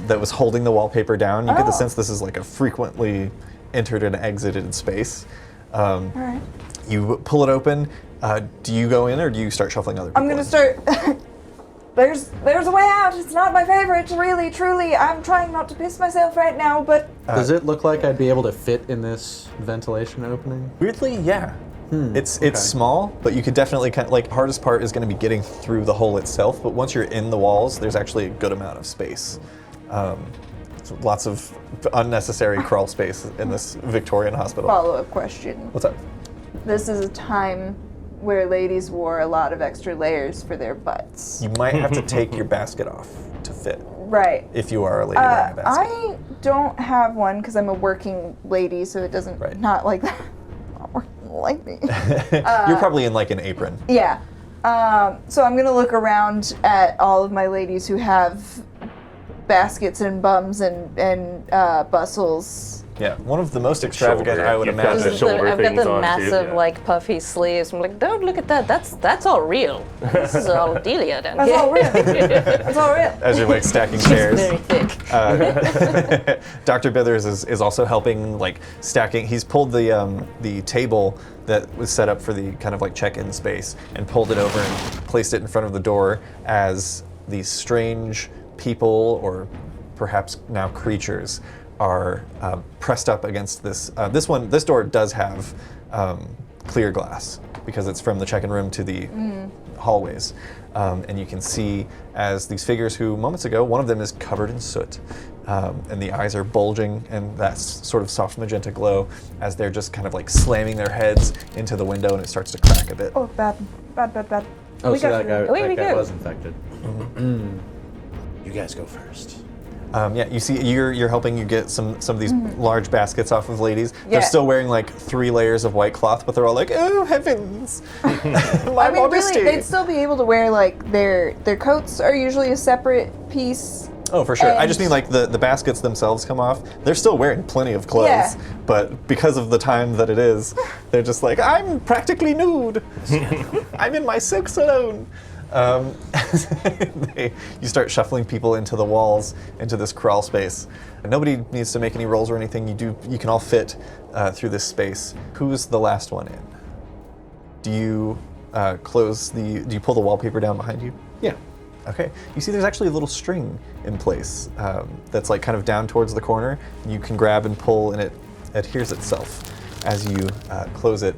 that was holding the wallpaper down. You get the Oh. sense this is like a frequently entered and exited space. All right. You pull it open. Do you go in or do you start shuffling other people? I'm gonna in? start. There's a way out. It's not my favorite, really, truly. I'm trying not to piss myself right now, but Does it look like I'd be able to fit in this ventilation opening? Weirdly, yeah. It's okay. small, but you could definitely kind of like hardest part is going to be getting through the hole itself. But once you're in the walls, there's actually a good amount of space. So lots of unnecessary crawl space in this Victorian hospital. follow-up question. What's up? This is a time where ladies wore a lot of extra layers for their butts. You might have to take your basket off to fit Right. if you are a lady wearing a basket. I don't have one because I'm a working lady, so it doesn't Right. not like that. Not working like me. You're probably in like an apron. Yeah. So I'm gonna look around at all of my ladies who have baskets and bums and bustles Yeah, one of the most extravagant, Shoulder. I would You've got imagine. the shoulder I've got things the on, too, massive, yeah. like, puffy sleeves. I'm like, don't look at that. That's all real. This is all Delia down That's here. all real. That's all real. As you're like stacking She's chairs. very thick. Dr. Bithers is also helping, like stacking. He's pulled the table that was set up for the kind of like check-in space and pulled it over and placed it in front of the door as these strange people, or perhaps now creatures, are pressed up against this. This door does have clear glass because it's from the check-in room to the hallways. And you can see as these figures who moments ago, one of them is covered in soot, and the eyes are bulging and that sort of soft magenta glow as they're just kind of like slamming their heads into the window and it starts to crack a bit. Oh, bad. Oh, We so got that through. guy, Away we that guy go. was infected. You guys go first. Yeah, you see, you're helping you get some of these large baskets off of ladies. Yeah. They're still wearing like 3 layers of white cloth, but they're all like, oh heavens, my I mean, modesty. really, they'd still be able to wear like their coats are usually a separate piece. Oh, for sure. I just and- mean like the baskets themselves come off. They're still wearing plenty of clothes, Yeah. but because of the time that it is, they're just like, I'm practically nude. I'm in my silk saloon. You start shuffling people into the walls, into this crawl space. And nobody needs to make any rolls or anything. You can all fit through this space. Who's the last one in? Do you do you pull the wallpaper down behind you? Yeah. Okay. You see there's actually a little string in place that's like kind of down towards the corner. You can grab and pull and it adheres itself as you close it.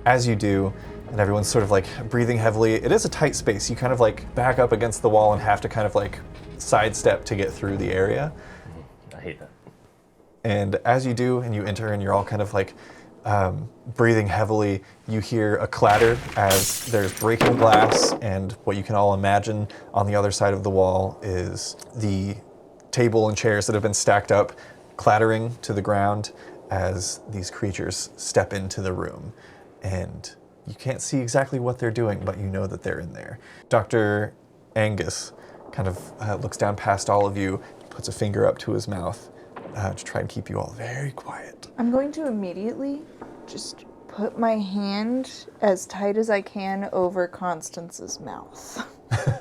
As you do, and everyone's sort of like breathing heavily. It is a tight space. You kind of like back up against the wall and have to kind of like sidestep to get through the area. I hate that. And as you do, and you enter, and you're all kind of like breathing heavily, you hear a clatter as there's breaking glass, and what you can all imagine on the other side of the wall is the table and chairs that have been stacked up clattering to the ground as these creatures step into the room. And you can't see exactly what they're doing, but you know that they're in there. Dr. Angus kind of looks down past all of you, puts a finger up to his mouth to try and keep you all very quiet. I'm going to immediately just put my hand as tight as I can over Constance's mouth.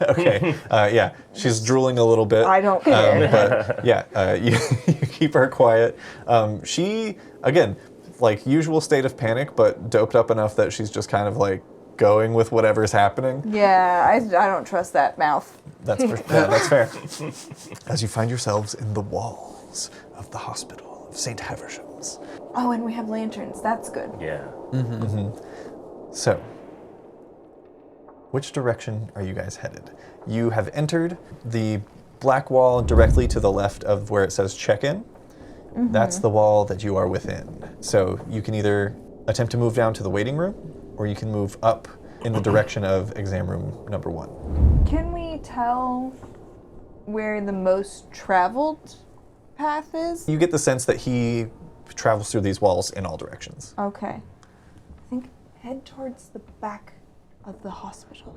Okay, yeah, she's drooling a little bit. I don't care. But yeah, you keep her quiet. She, again, like usual state of panic, but doped up enough that she's just kind of like going with whatever's happening. Yeah, I don't trust that mouth. That's fair. As you find yourselves in the walls of the hospital of St. Haversham's. Oh, and we have lanterns. That's good. Yeah. So, which direction are you guys headed? You have entered the black wall directly to the left of where it says check-in. That's the wall that you are within. So you can either attempt to move down to the waiting room, or you can move up in the direction of exam room number 1. Can we tell where the most traveled path is? You get the sense that he travels through these walls in all directions. Okay. I think head towards the back of the hospital.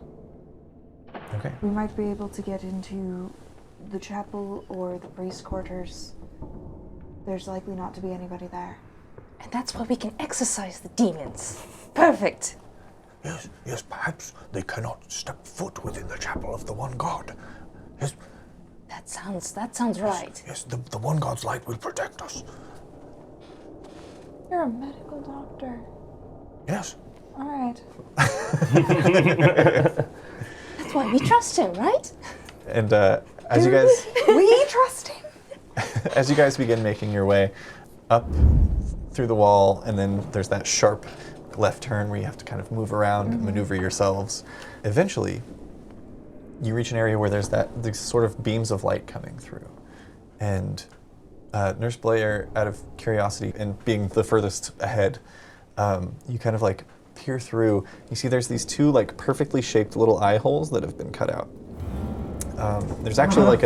Okay. We might be able to get into the chapel or the priest quarters. There's likely not to be anybody there. And that's why we can exorcise the demons. Perfect. Yes, perhaps they cannot step foot within the chapel of the one god. Yes, That sounds right. yes, the one god's light will protect us. You're a medical doctor. Yes. All right. That's why we trust him, right? And as you guys We trust him. as you guys begin making your way up through the wall, and then there's that sharp left turn where you have to kind of move around and maneuver yourselves. Eventually, you reach an area where there's these sort of beams of light coming through. And Nurse Blair, out of curiosity and being the furthest ahead, you kind of like peer through. You see there's these 2 like perfectly shaped little eye holes that have been cut out. There's actually like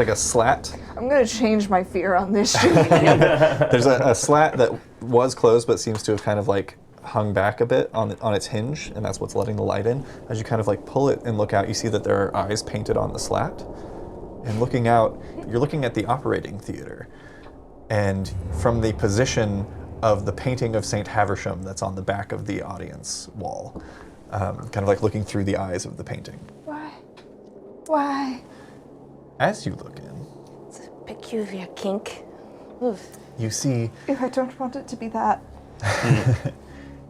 a slat. I'm gonna change my fear on this shit. There's a slat that was closed but seems to have kind of like hung back a bit on its hinge, and that's what's letting the light in. As you kind of like pull it and look out, you see that there are eyes painted on the slat. And looking out, you're looking at the operating theater. And from the position of the painting of St. Haversham that's on the back of the audience wall, kind of like looking through the eyes of the painting. Why? Why? As you look in, It's a peculiar kink. Oof. you see Ew, I don't want it to be that.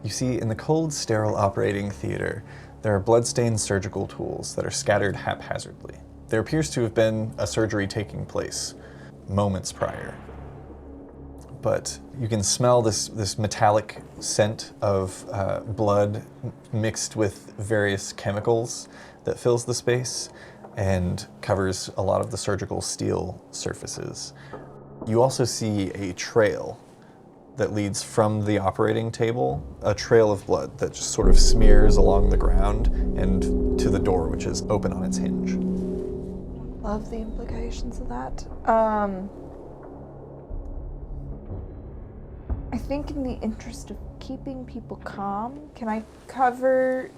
You see, in the cold, sterile operating theater, there are blood-stained surgical tools that are scattered haphazardly. There appears to have been a surgery taking place moments prior. But you can smell this metallic scent of blood mixed with various chemicals that fills the space and covers a lot of the surgical steel surfaces. You also see a trail that leads from the operating table, a trail of blood that just sort of smears along the ground and to the door, which is open on its hinge. Love the implications of that. I think in the interest of keeping people calm, can I cover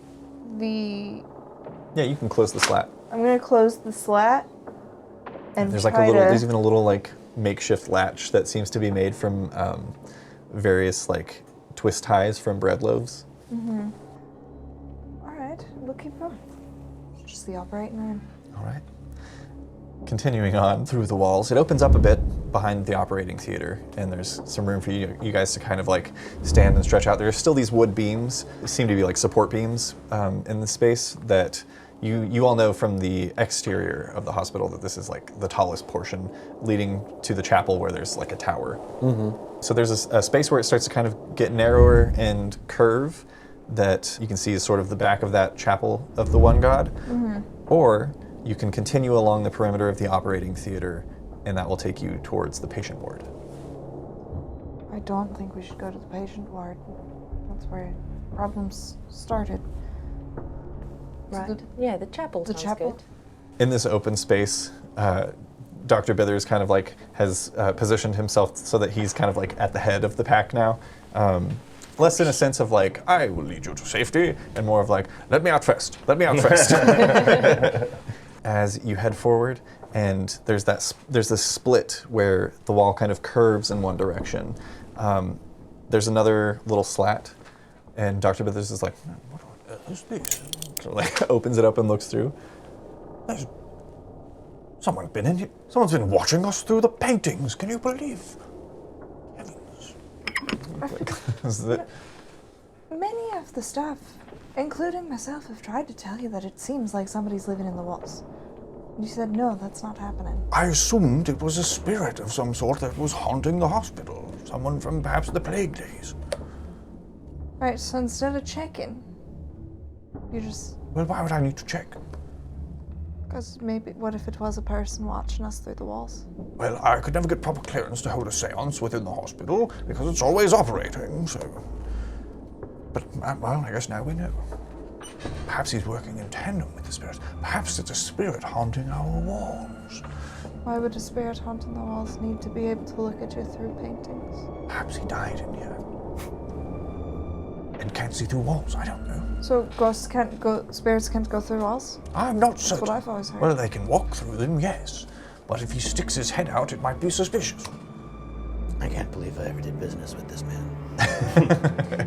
the... Yeah, you can close the slat. I'm gonna close the slat and There's like try a little, to... there's even a little like makeshift latch that seems to be made from various like twist ties from bread loaves. Alright, looking for... Just the operating room. All right. Continuing on through the walls, it opens up a bit behind the operating theater, and there's some room for you guys to kind of like stand and stretch out. There are still these wood beams, seem to be like support beams in the space that you all know from the exterior of the hospital that this is like the tallest portion leading to the chapel where there's like a tower. So there's a space where it starts to kind of get narrower and curve that you can see is sort of the back of that chapel of the one god. Or you can continue along the perimeter of the operating theater, and that will take you towards the patient ward. I don't think we should go to the patient ward. That's where problems started. Right. Yeah, the chapel The sounds chapel? good. In this open space, Dr. Bithers kind of like has positioned himself so that he's kind of like at the head of the pack now. Less in a sense of like, I will lead you to safety, and more of like, let me out first, let me out first. As you head forward, and there's this split where the wall kind of curves in one direction. There's another little slat, and Dr. Bithers is like, what on earth is this? So like opens it up and looks through. Someone's been in here. Someone's been watching us through the paintings. Can you believe? Heavens. Many of the staff, including myself, have tried to tell you that it seems like somebody's living in the walls. And you said, no, that's not happening. I assumed it was a spirit of some sort that was haunting the hospital. Someone from perhaps the plague days. Right, so instead of checking, you just... Well, why would I need to check? Because maybe, what if it was a person watching us through the walls? Well, I could never get proper clearance to hold a seance within the hospital because it's always operating, so... But, well, I guess now we know. Perhaps he's working in tandem with the spirit. Perhaps it's a spirit haunting our walls. Why would a spirit haunting the walls need to be able to look at you through paintings? Perhaps he died in here. And can't see through walls, I don't know. So ghosts can't go, spirits can't go through walls? I'm not That's certain. what I've always heard. Well, they can walk through them, yes. But if he sticks his head out, it might be suspicious. I can't believe I ever did business with this man.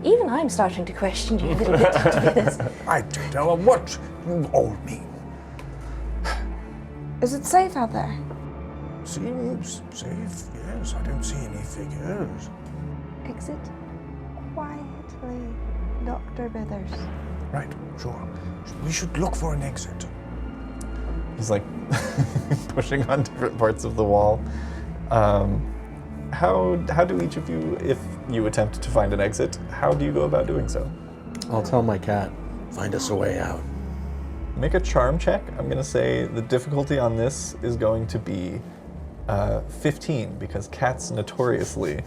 Even I'm starting to question you a little bit, Dr. Bithers. I don't know what you all mean. Is it safe out there? Seems safe, yes. I don't see any figures. Exit quietly, Dr. Bithers. Right, sure. We should look for an exit. He's like pushing on different parts of the wall. How do each of you, if you attempt to find an exit, how do you go about doing so? I'll tell my cat. Find us a way out. Make a charm check. I'm going to say the difficulty on this is going to be 15 because cats notoriously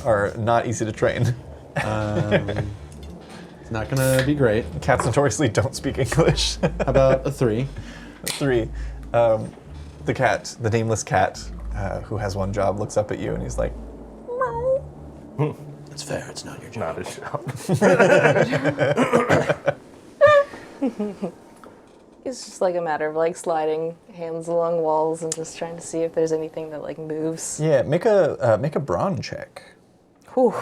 are not easy to train. It's not gonna be great. Cats notoriously don't speak English. How about a 3? 3. The cat, the nameless cat, who has one job, looks up at you and he's like, It's fair, it's not your job. Not a shop. It's just like a matter of like sliding hands along walls and just trying to see if there's anything that like moves. Yeah, make a brawn check. Whew.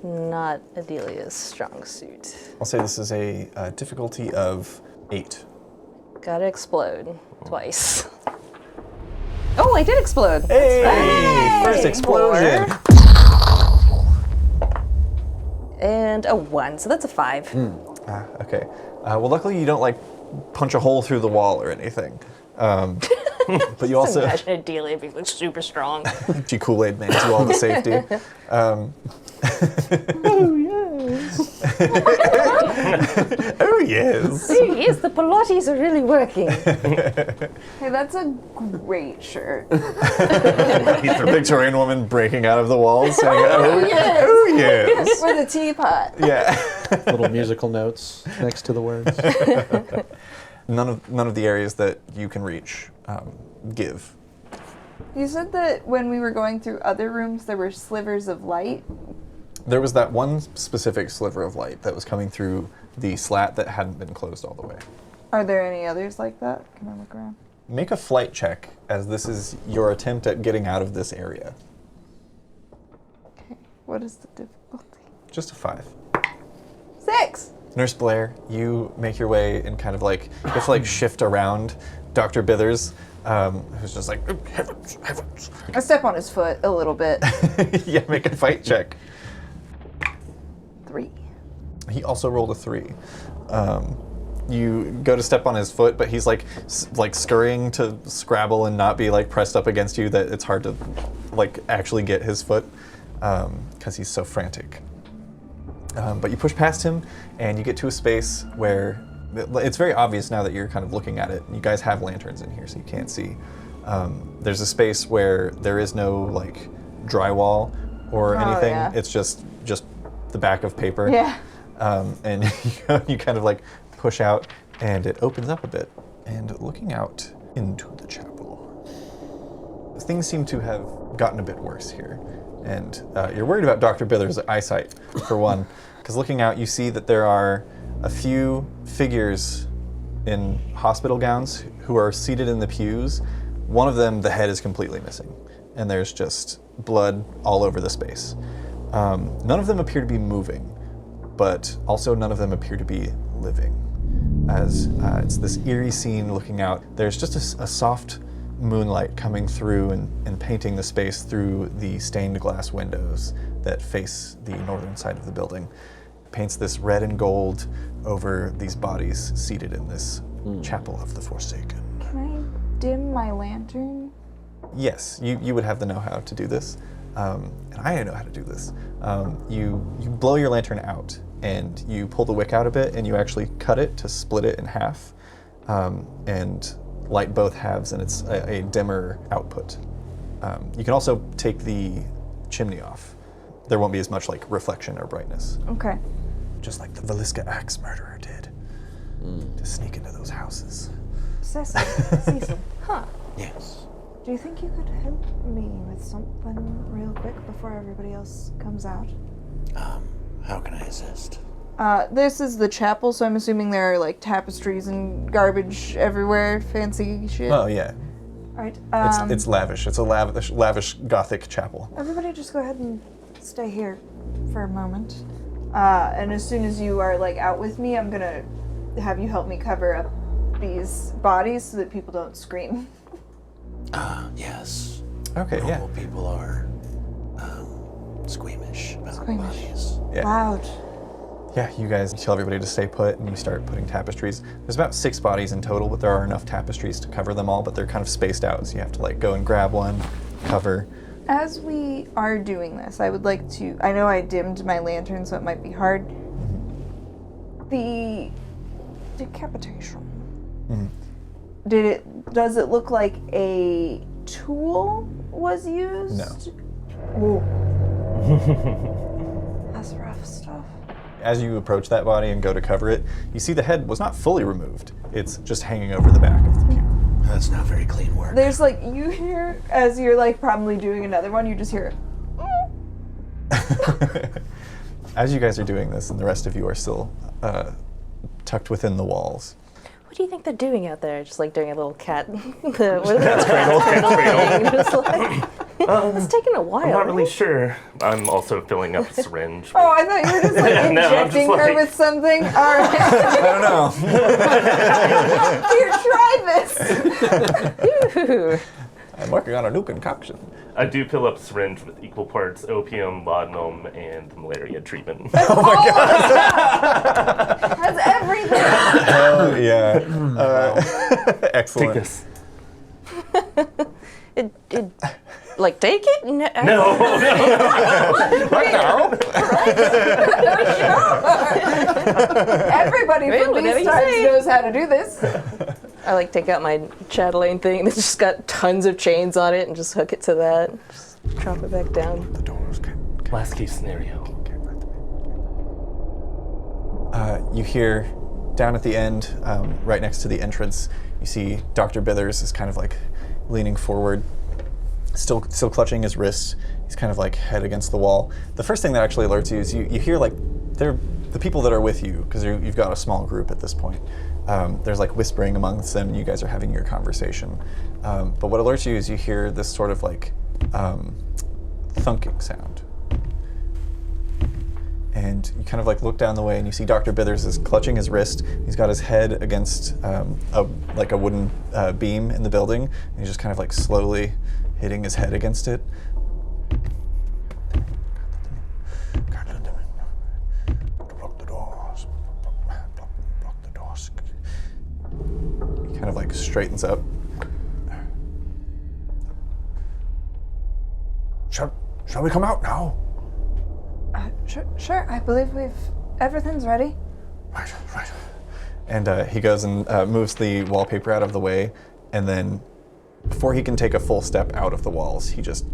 Not Adelia's strong suit. I'll say this is a difficulty of 8. Gotta explode twice. Oh, I did explode. Hey! First explosion! And a 1, so that's a 5. Okay. Well, luckily you don't like punch a hole through the wall or anything. But you also Imagine Adelia being like super strong. you Kool-Aid man to all the safety. Oh yes. Yes, the Pilates are really working. Hey, that's a great shirt. A Victorian woman breaking out of the walls saying, "Oh yes." For the teapot. Yeah. Little musical notes next to the words. None of the areas that you can reach give. You said that when we were going through other rooms, there were slivers of light. There was that one specific sliver of light that was coming through the slat that hadn't been closed all the way. Are there any others like that? Can I look around? Make a flight check, as this is your attempt at getting out of this area. Okay. What is the difficulty? Just a 5. 6! Nurse Blair, you make your way and kind of like, you have to like shift around Dr. Bithers, who's just like, "Oh, heavens, heavens." I step on his foot a little bit. Yeah, make a fight check. 3. He also rolled a 3. You go to step on his foot, but he's like scurrying to scrabble and not be like pressed up against you that it's hard to like actually get his foot because he's so frantic. But you push past him and you get to a space where it's very obvious now that you're kind of looking at it. You guys have lanterns in here so you can't see. There's a space where there is no like drywall or anything. Yeah. It's just the back of paper. Yeah. And you kind of like push out and it opens up a bit. And looking out into the chapel, things seem to have gotten a bit worse here. And you're worried about Dr. Bithers' eyesight, for one, because looking out you see that there are a few figures in hospital gowns who are seated in the pews. One of them, the head is completely missing, and there's just blood all over the space. None of them appear to be moving, but also none of them appear to be living. As it's this eerie scene looking out, there's just a soft moonlight coming through and painting the space through the stained glass windows that face the northern side of the building. Paints this red and gold over these bodies seated in this chapel of the Forsaken. Can I dim my lantern? Yes, you would have the know-how to do this, and I know how to do this. You blow your lantern out, and you pull the wick out a bit, and you actually cut it to split it in half, and light both halves, and it's a dimmer output. You can also take the chimney off. There won't be as much like reflection or brightness. Okay. Just like the Velisca axe murderer did, to sneak into those houses. Cecil. Huh. Yes. Do you think you could help me with something real quick before everybody else comes out? How can I assist? This is the chapel, so I'm assuming there are like tapestries and garbage everywhere, fancy shit. Oh yeah, Alright, it's lavish. It's a lavish Gothic chapel. everybody just go ahead and stay here for a moment. And as soon as you are like out with me, I'm gonna have you help me cover up these bodies so that people don't scream. Yes. Okay, yeah. Normal people are squeamish about bodies. Yeah. Loud. Yeah, you guys tell everybody to stay put, and you start putting tapestries. There's about 6 bodies in total, but there are enough tapestries to cover them all, but they're kind of spaced out, so you have to like go and grab one, cover. As we are doing this, I would like to, I know I dimmed my lantern, so it might be hard. The decapitation. Does it look like a tool was used? No. That's rough stuff. As you approach that body and go to cover it, you see the head was not fully removed. It's just hanging over the back of the pew. That's not very clean work. There's like, you hear, as you're like probably doing another one, you just hear As you guys are doing this, and the rest of you are still tucked within the walls. What do you think they're doing out there? Just like doing a little cat. Cat's cradle. Just like, it's taking a while. I'm not really sure. I'm also filling up a syringe. Oh, I thought you were just like No, I'm injecting just her like- with something. All right. I don't know. Here, try this. I'm working on a new concoction. I do fill up syringe with equal parts opium, laudanum, and malaria treatment. Has everything. Oh, yeah. Excellent. Take this. Like, take it? No. Everybody Well, from whatever these you times say. knows how to do this. I like take out my chatelaine thing that's just got tons of chains on it and just hook it to that. Just drop it back down. The doors can't. Last case scenario. You hear down at the end, right next to the entrance, you see Dr. Bithers is kind of like leaning forward, still clutching his wrist. He's kind of like head against the wall. The first thing that actually alerts you is you hear like the people that are with you, because you've got a small group at this point. There's like whispering amongst them, and you guys are having your conversation. But what alerts you is you hear this sort of like thunking sound. And you kind of like look down the way and you see Dr. Bithers is clutching his wrist. He's got his head against a wooden beam in the building. And he's just kind of like slowly hitting his head against it. Block the doors. Block the doors. He kind of like straightens up. Shall we come out now? Sure. I believe everything's ready. Right. And he goes and moves the wallpaper out of the way. And then before he can take a full step out of the walls, he just...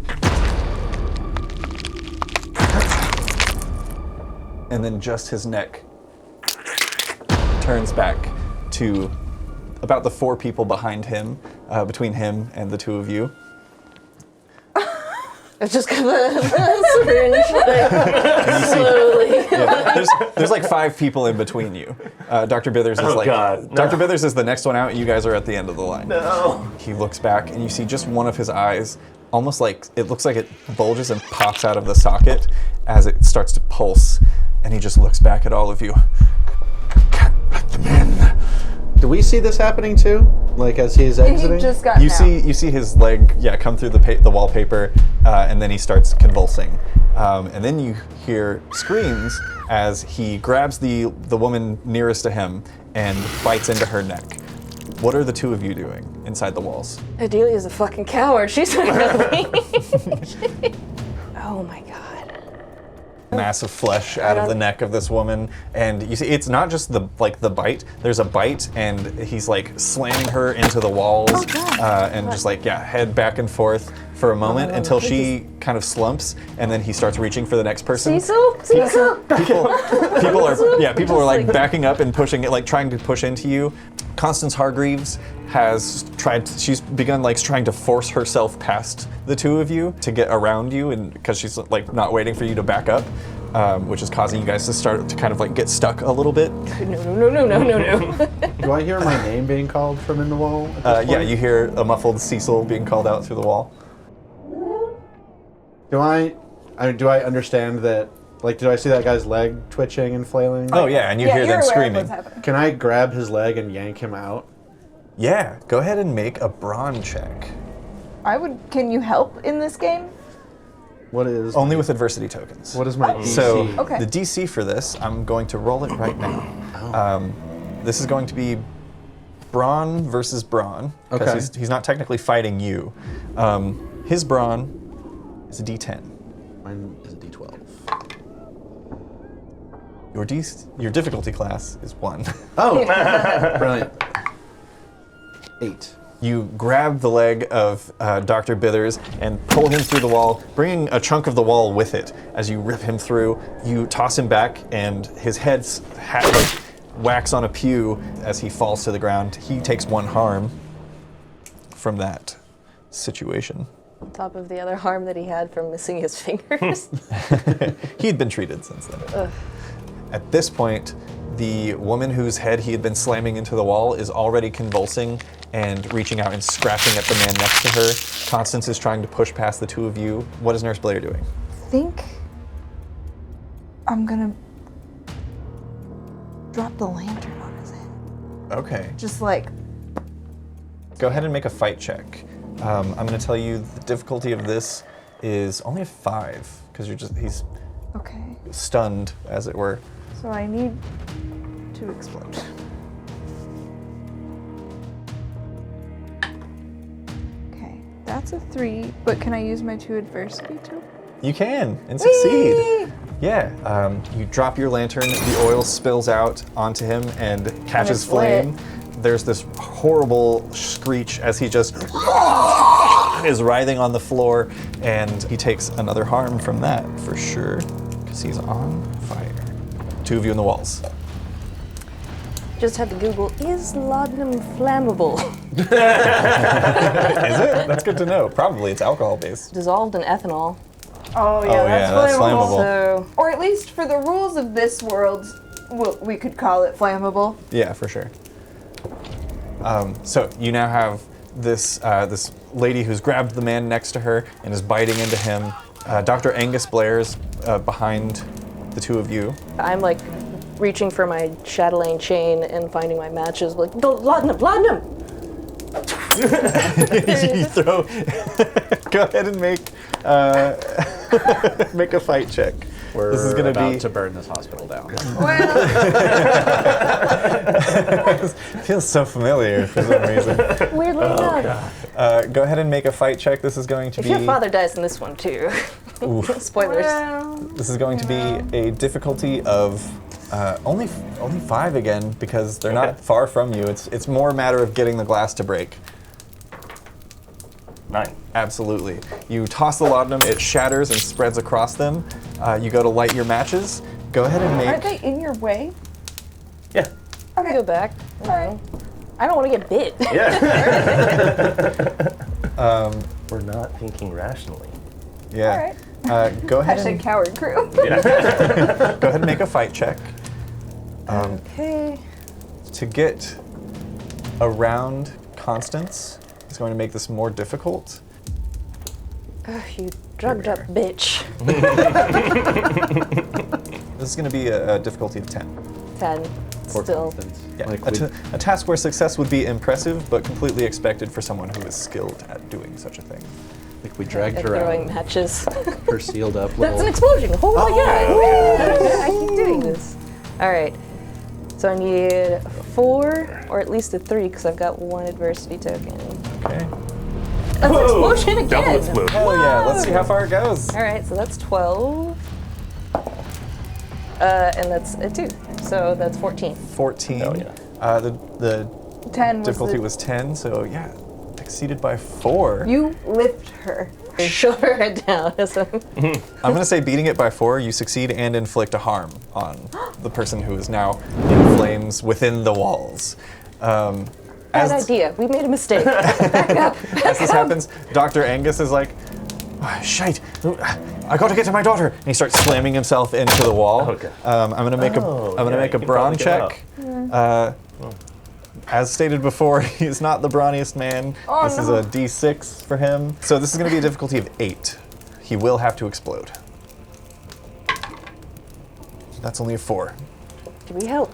And then just his neck turns back to about the 4 people behind him, between him and the 2 of you. It's just kind of syringe, like, slowly. Yeah, there's like 5 people in between you. Dr. Bithers is like... God, no. Dr. Bithers is the next one out, and you guys are at the end of the line. No. He looks back, and you see just one of his eyes, almost like, it looks like it bulges and pops out of the socket as it starts to pulse, and he just looks back at all of you. Can't let them in. Do we see this happening too? Like as he's exiting? He just got You see his leg, come through the wallpaper, and then he starts convulsing. And then you hear screams as he grabs the woman nearest to him and bites into her neck. What are the 2 of you doing inside the walls? Adelia's a fucking coward. She's not gonna leave. Oh my god. Massive flesh out of the neck of this woman, and you see it's not just the bite. There's a bite, and he's like slamming her into the walls, and just head back and forth for a moment until she kind of slumps, and then he starts reaching for the next person. Cecil? People are like backing up and pushing it, like trying to push into you. Constance Hargreaves she's begun like trying to force herself past the 2 of you to get around you, and because she's like not waiting for you to back up, which is causing you guys to start to kind of like get stuck a little bit. No. Do I hear my name being called from in the wall? At this point? You hear a muffled Cecil being called out through the wall. Do I understand that? Like, did I see that guy's leg twitching and flailing? Oh yeah, and you hear you're them aware of screaming. what's happening. Can I grab his leg and yank him out? Yeah, go ahead and make a brawn check. Can you help in this game? What is Only with adversity tokens. What is my DC? So Okay. the DC for this, I'm going to roll it right now. This is going to be brawn versus brawn, because Okay. he's not technically fighting you. His brawn is a D10. Mine is a D12. Your difficulty class is 1. Oh, brilliant. 8. You grab the leg of Dr. Bithers and pull him through the wall, bringing a chunk of the wall with it. As you rip him through, you toss him back, and his head whacks on a pew as he falls to the ground. He takes 1 harm from that situation. On top of the other harm that he had from missing his fingers. He'd been treated since then. At this point, the woman whose head he had been slamming into the wall is already convulsing and reaching out and scratching at the man next to her. Constance is trying to push past the two of you. What is Nurse Blair doing? I think I'm gonna drop the lantern on his head. Okay. Just like, Go ahead and make a fight check. I'm going to tell you the difficulty of this is only a 5, because he's okay. stunned, as it were. So I need to explode. Okay, that's a 3, but can I use my 2 adversity too? You can, and succeed. Whee! Yeah, you drop your lantern, the oil spills out onto him and catches it's lit. flame. There's this horrible screech as he just is writhing on the floor, and he takes another harm from that, for sure, because he's on fire. 2 of you in the walls. Just had to Google, is laudanum flammable? Is it? That's good to know. Probably, it's alcohol-based. Dissolved in ethanol. Oh yeah, Oh, yeah, that's flammable. So, Or at least for the rules of this world, we could call it flammable. Yeah, for sure. So you now have this this lady who's grabbed the man next to her and is biting into him. Dr. Angus Blair's behind the 2 of you. I'm like reaching for my chatelaine chain and finding my matches, like, no, laudanum, laudanum! You throw. Go ahead and make make a fight check. This is gonna about be to burn this hospital down. feels so familiar for some reason. Weirdly enough. Go ahead and make a fight check. This is going to If be. your father dies in this one too. Spoilers. This is going to be a difficulty of only 5 again, because they're not far from you. It's more a matter of getting the glass to break. 9. Absolutely. You toss the laudanum, it shatters and spreads across them. You go to light your matches. Go ahead and Aren't make. they in your way? Yeah. Okay. Go back. I don't want to get bit. We're not thinking rationally. Yeah. Go ahead Hashtag and coward crew. go ahead and make a fight check. Okay. To get around Constance is going to make this more difficult. Ugh, you drugged up bitch. This is going to be a difficulty of 10. 10. For Still. Constance. Yeah. Like A task where success would be impressive, but completely expected for someone who is skilled at doing such a thing. we dragged Like her throwing out. matches. Her sealed up That's an little. explosion. Oh my god. I keep doing this. All right. So I need 4 or at least a 3 because I've got 1 adversity token. Okay. That's an explosion again. Double explosion. Hell yeah, let's see how far it goes. All right, so that's 12. And that's a 2. So that's 14. 14. Hell yeah. The 10 was difficulty the, was 10, so yeah, exceeded by 4. You lift her. Shove her head down. I'm gonna say beating it by 4, you succeed and inflict a harm on the person who is now in flames within the walls. Bad As idea. We made a mistake. Back up. this happens, Dr. Angus is like, "Ah, shite, I gotta get to my daughter. And he starts slamming himself into the wall. Okay. I'm gonna make a you can brawn probably get check. As stated before, he's not the brawniest man. Oh, this is no. a D6 for him. So this is going to be a difficulty of 8. He will have to explode. That's only a 4. Do we help?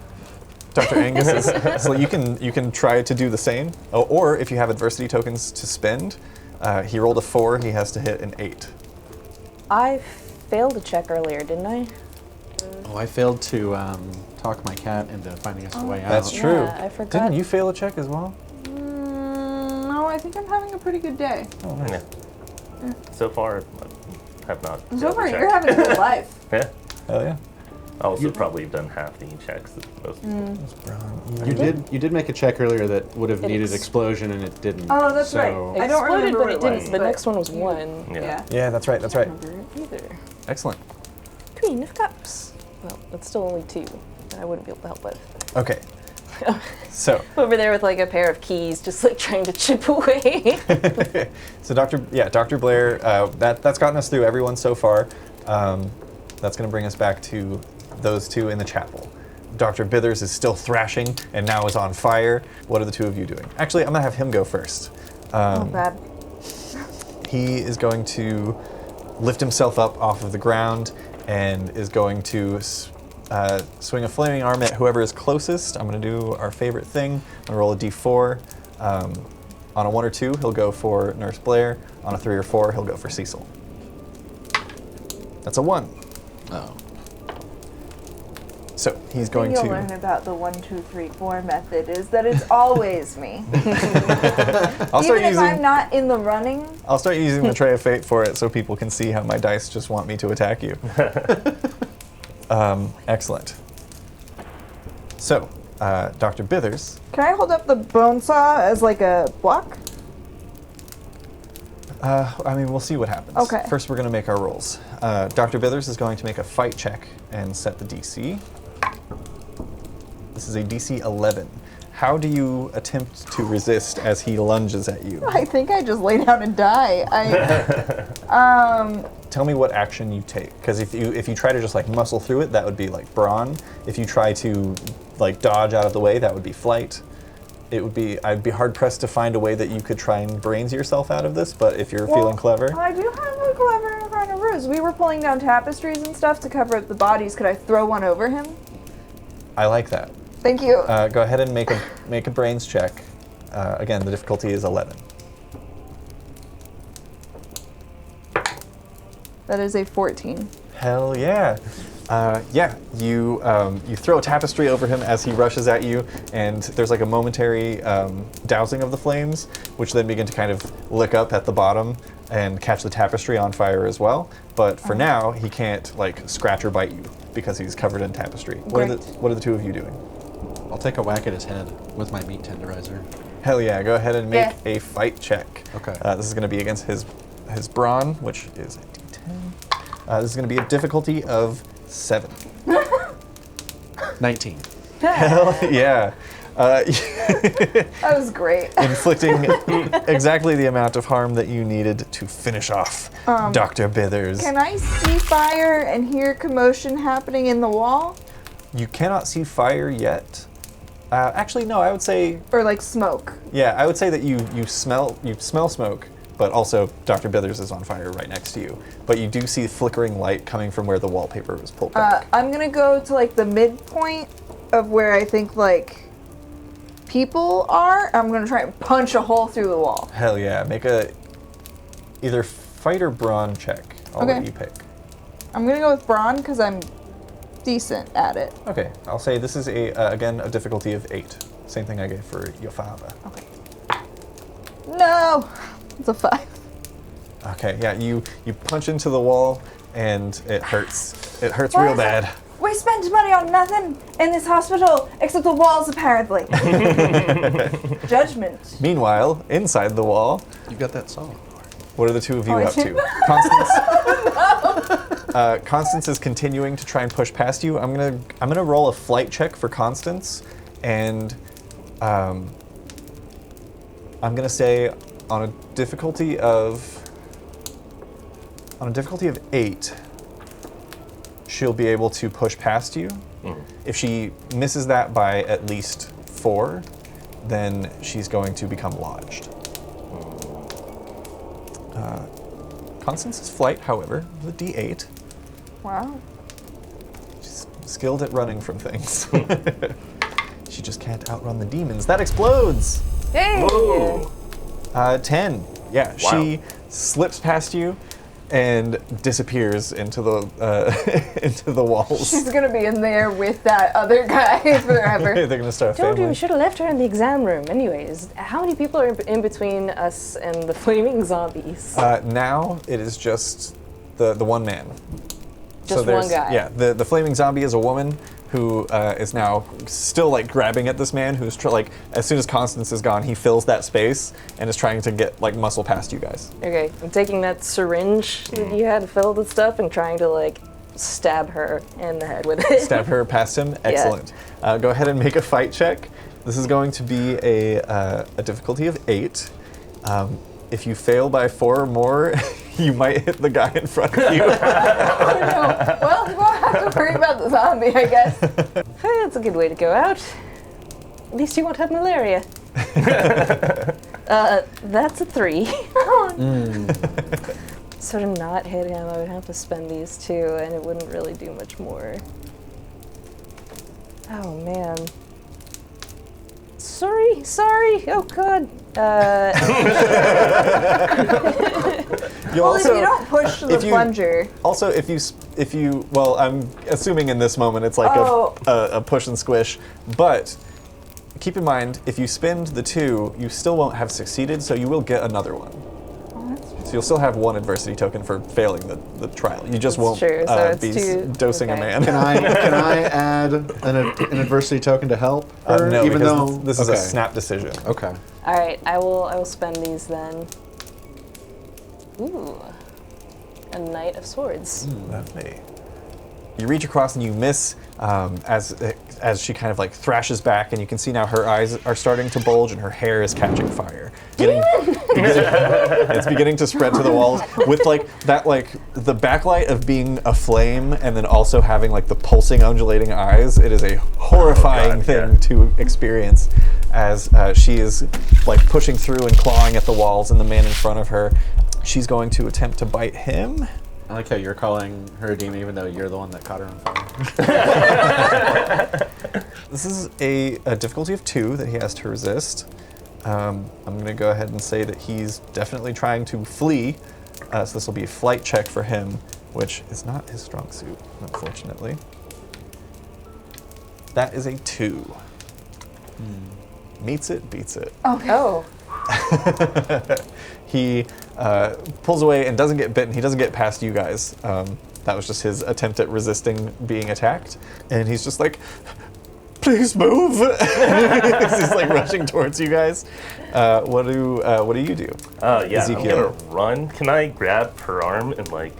Dr. Angus is, so you can try to do the same. Oh, or if you have adversity tokens to spend, he rolled a 4, he has to hit an 8. I failed a check earlier, didn't I? Oh, I failed to talk my cat into finding us a way out. That's true. Yeah, I forgot. Didn't you fail a check as well? No, I think I'm having a pretty good day. Oh, nice. Yeah. So far, I have not. So failed far, a check. you're having a good life. Yeah. Hell yeah. I also probably have done half the checks that most. You did make a check earlier that would have It needed ex- explosion and it didn't. Oh, that's so right. I don't Exploded, remember but what it it didn't. was, The but next one was 1. Yeah. Yeah, that's right, that's right. Remember it either. Excellent. Queen of Cups. Well, it's still only 2. That I wouldn't be able to help with. Okay. So, Over there with like a pair of keys, just like trying to chip away. so Dr. Blair, that's gotten us through everyone so far. That's going to bring us back to those 2 in the chapel. Dr. Bithers is still thrashing and now is on fire. What are the two of you doing? Actually, I'm going to have him go first. Oh, bad. He is going to lift himself up off of the ground and is going to swing a flaming arm at whoever is closest. I'm going to do our favorite thing. I'm going to roll a d4. On a 1 or 2, he'll go for Nurse Blair. On a 3 or 4, he'll go for Cecil. That's a 1. Oh. So he's going You'll to... learn about the 1, 2, 3, 4 method is that it's always me. I'll start Even if using... I'm not in the running. I'll start using the Tray of Fate for it so people can see how my dice just want me to attack you. Excellent. So, Dr. Bithers. Can I hold up the bone saw as like a block? I mean, we'll see what happens. Okay. First, we're going to make our rolls. Dr. Bithers is going to make a fight check and set the DC. This is a DC 11. How do you attempt to resist as he lunges at you? I think I just lay down and die. Tell me what action you take, because if you try to just like muscle through it, that would be like brawn. If you try to like dodge out of the way, that would be flight. I'd be hard pressed to find a way that you could try and brains yourself out of this, but if you're feeling clever. I do have a clever kind of ruse. We were pulling down tapestries and stuff to cover up the bodies. Could I throw one over him? I like that. Thank you. Go ahead and make a brains check. Again, the difficulty is 11. That is a 14. Hell yeah. You throw a tapestry over him as he rushes at you, and there's like a momentary dousing of the flames, which then begin to kind of lick up at the bottom and catch the tapestry on fire as well. But for now, he can't like scratch or bite you because he's covered in tapestry. What are the two of you doing? I'll take a whack at his head with my meat tenderizer. Hell yeah, go ahead and make a fight check. Okay. This is going to be against his brawn, which is a d10. This is going to be a difficulty of 7. 19. Hell yeah. That was great. Inflicting exactly the amount of harm that you needed to finish off Dr. Bithers. Can I see fire and hear commotion happening in the wall? You cannot see fire yet. Actually, no, I would say... Or like smoke? Yeah, I would say that you smell smoke, but also Dr. Bithers is on fire right next to you. But you do see flickering light coming from where the wallpaper was pulled back. I'm gonna go to like the midpoint of where I think like people are. I'm gonna try and punch a hole through the wall. Hell yeah, make a either fight or brawn check. I'll let you pick. I'm gonna go with brawn because I'm decent at it. Okay, I'll say this is again a difficulty of 8. Same thing I gave for your father. Okay. No, it's a 5. Okay, yeah, you punch into the wall and it hurts. It hurts real bad. We spent money on nothing in this hospital except the walls, apparently. Judgment. Meanwhile, inside the wall, You got that saw. what are the two of you I up did. to? Constance. Constance is continuing to try and push past you. I'm gonna roll a flight check for Constance, and I'm gonna say on a difficulty of 8, she'll be able to push past you. If she misses that by at least 4, then she's going to become lodged. Constance's flight, however, is a D8. Wow. She's skilled at running from things. She just can't outrun the demons. That explodes! Hey! Whoa. 10. Yeah, Wow. she slips past you and disappears into the into the walls. She's gonna be in there with that other guy forever. They're gonna start a Told you family. we should have left her in the exam room. Anyways, how many people are in between us and the flaming zombies? Now it is just the one man. Just there's- one guy. Yeah, the flaming zombie is a woman who is now still like grabbing at this man who's like as soon as Constance is gone, he fills that space and is trying to get like muscle past you guys. Okay, I'm taking that syringe that you had filled with stuff and trying to like stab her in the head with it. Stab her past him. Excellent. Go ahead and make a fight check. This is going to be a difficulty of 8. If you fail by 4 or more, you might hit the guy in front of you. Well, have to worry about the zombie, I guess. Hey, that's a good way to go out. At least you won't have malaria. That's a 3. Sort of not hitting him, I would have to spend these 2, and it wouldn't really do much more. Oh, man. Sorry. Oh, God. You Well, if you don't push the plunger. Also, if you, well, I'm assuming in this moment it's like a push and squish, but keep in mind, if you spend the 2, you still won't have succeeded, so you will get another one. So you'll still have 1 adversity token for failing the trial. You just won't true, so it's be 2. dosing a Okay. man. Can I add an adversity token to help? Her, No, even because though this is a snap decision. Okay. All right, I will spend these then. Ooh, a Knight of Swords. Lovely. You reach across and you miss as she kind of like thrashes back, and you can see now her eyes are starting to bulge and her hair is catching fire. It's beginning to spread to the walls with like that, like the backlight of being a flame and then also having like the pulsing, undulating eyes. It is a horrifying thing to experience as she is like pushing through and clawing at the walls, and the man in front of her, she's going to attempt to bite him. I like how you're calling her a demon even though you're the one that caught her on fire. This is a difficulty of 2 that he has to resist. I'm going to go ahead and say that he's definitely trying to flee, so this will be a flight check for him, which is not his strong suit, unfortunately. That is a 2. Meets it, beats it. Okay. Oh, He pulls away and doesn't get bitten. He doesn't get past you guys. That was just his attempt at resisting being attacked. And he's just like, please move. He's like rushing towards you guys. What do you do? Yeah, Ezekiel. I'm gonna run. Can I grab her arm and like?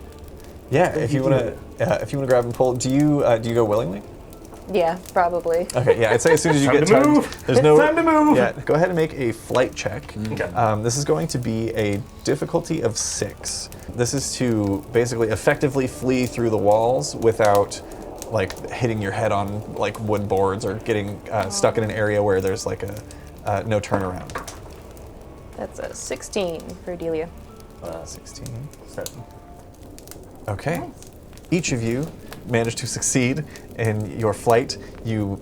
Yeah, if you want to grab and pull, do you go willingly? yeah, probably. Okay, yeah, I'd say as soon as you Time get to tugged, move. there's It's no time to move. Yeah, go ahead and make a flight check. Okay. This is going to be a difficulty of 6. This is to basically effectively flee through the walls without like hitting your head on like wood boards or getting stuck in an area where there's like a no turnaround. That's a 16 for Delia. 16. 7. Okay. Each of you managed to succeed in your flight. You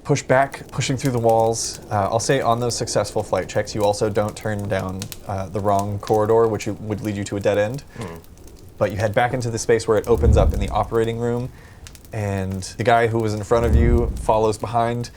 push back, pushing through the walls. I'll say on those successful flight checks, you also don't turn down the wrong corridor, which would lead you to a dead end. But you head back into the space where it opens up in the operating room, and the guy who was in front of you follows behind,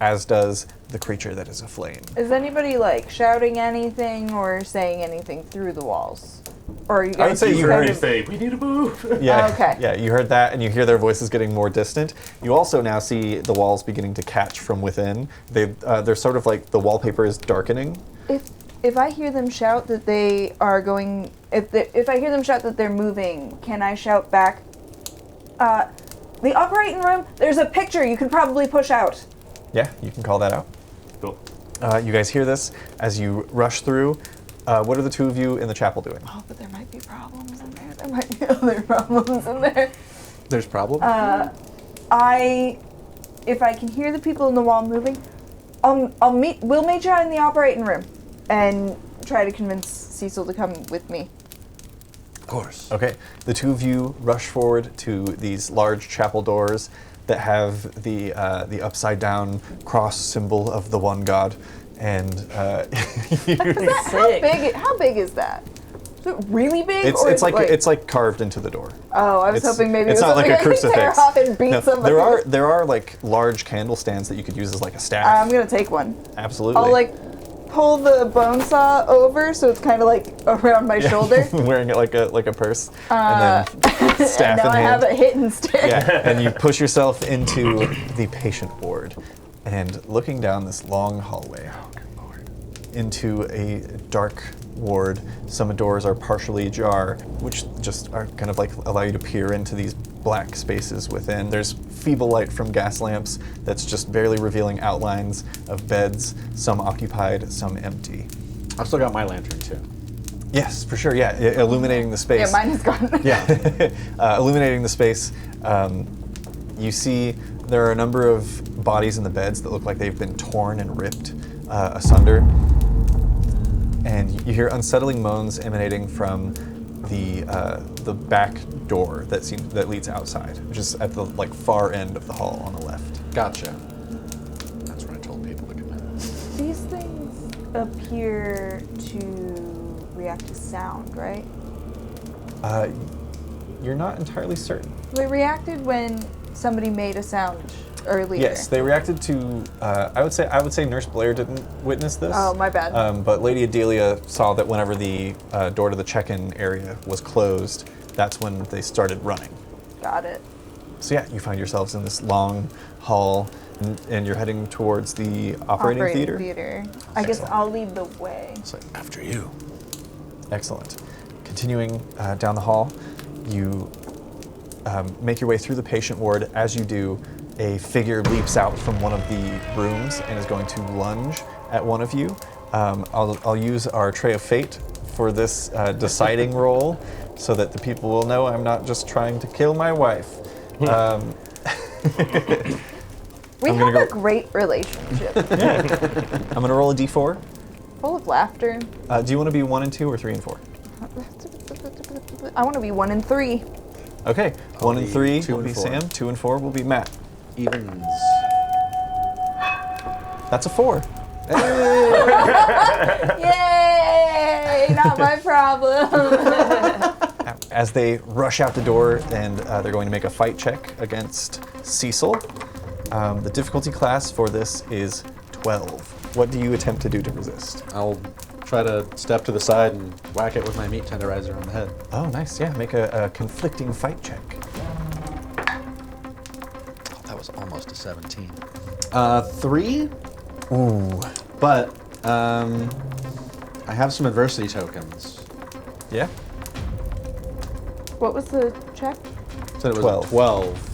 as does the creature that is aflame. Is anybody like shouting anything or saying anything through the walls? Or are you I would guys say just you kind heard of- Say we need to move. Yeah. Okay. Yeah, you heard that, and you hear their voices getting more distant. You also now see the walls beginning to catch from within. They're sort of like the wallpaper is darkening. If I hear them shout that they are going, if I hear them shout that they're moving, can I shout back? The operating room. There's a picture you could probably push out. Yeah, you can call that out. Cool. You guys hear this as you rush through. What are the two of you in the chapel doing? Oh, but there might be problems in there. There might be other problems in there. There's problems? If I can hear the people in the wall moving, we'll meet you in the operating room and try to convince Cecil to come with me. Of course. Okay, the two of you rush forward to these large chapel doors that have the upside down cross symbol of the one god, and How big is that? Is it really big? it's or it's is like it it's like carved into the door. Oh, I was hoping maybe it's it was not like a something I could tear crucifix. off and beat No, somebody. there are like large candle stands that you could use as like a staff. I'm gonna take one. Absolutely. I'll like pull the bone saw over so it's kind of like around my shoulder. Wearing it like a purse, and then staff and now in I hand. have a hit and stick. Yeah, and you push yourself into the patient ward, and looking down this long hallway into a dark ward. Some doors are partially ajar, which just are kind of like allow you to peer into these black spaces within. There's feeble light from gas lamps that's just barely revealing outlines of beds, some occupied, some empty. I've still got my lantern too. Yes, for sure. Yeah, illuminating the space. Yeah, mine is gone. Yeah, illuminating the space. You see there are a number of bodies in the beds that look like they've been torn and ripped asunder, and you hear unsettling moans emanating from the back door that leads outside, which is at the far end of the hall on the left. Gotcha. That's what I told people to come in. These things appear to react to sound, right? You're not entirely certain. They reacted when somebody made a sound earlier. Yes, they reacted to. I would say Nurse Blair didn't witness this. Oh, my bad. But Lady Adelia saw that whenever the door to the check-in area was closed, that's when they started running. Got it. So yeah, you find yourselves in this long hall, and you're heading towards the operating theater. I guess Excellent. I'll lead the way. So after you. Excellent. Continuing down the hall, you make your way through the patient ward. As you do, a figure leaps out from one of the rooms and is going to lunge at one of you. I'll use our Tray of Fate for this deciding roll so that the people will know I'm not just trying to kill my wife. We I'm have gonna a great relationship. I'm going to roll a d4. Full of laughter. Do you want to be 1 and 2 or 3 and 4? I want to be 1 and 3. Okay, I'll 1 and be 3 2 will and be 4. Sam, 2 and 4 will be Matt. Evens. That's a 4. Yay! Not my problem. As they rush out the door, and they're going to make a fight check against Cecil. The difficulty class for this is 12. What do you attempt to do to resist? I'll try to step to the side and whack it with my meat tenderizer on the head. Oh, nice. Yeah, make a conflicting fight check. Oh, that was almost a 17. 3, Ooh. but I have some adversity tokens. Yeah? What was the check? So it was 12. 12.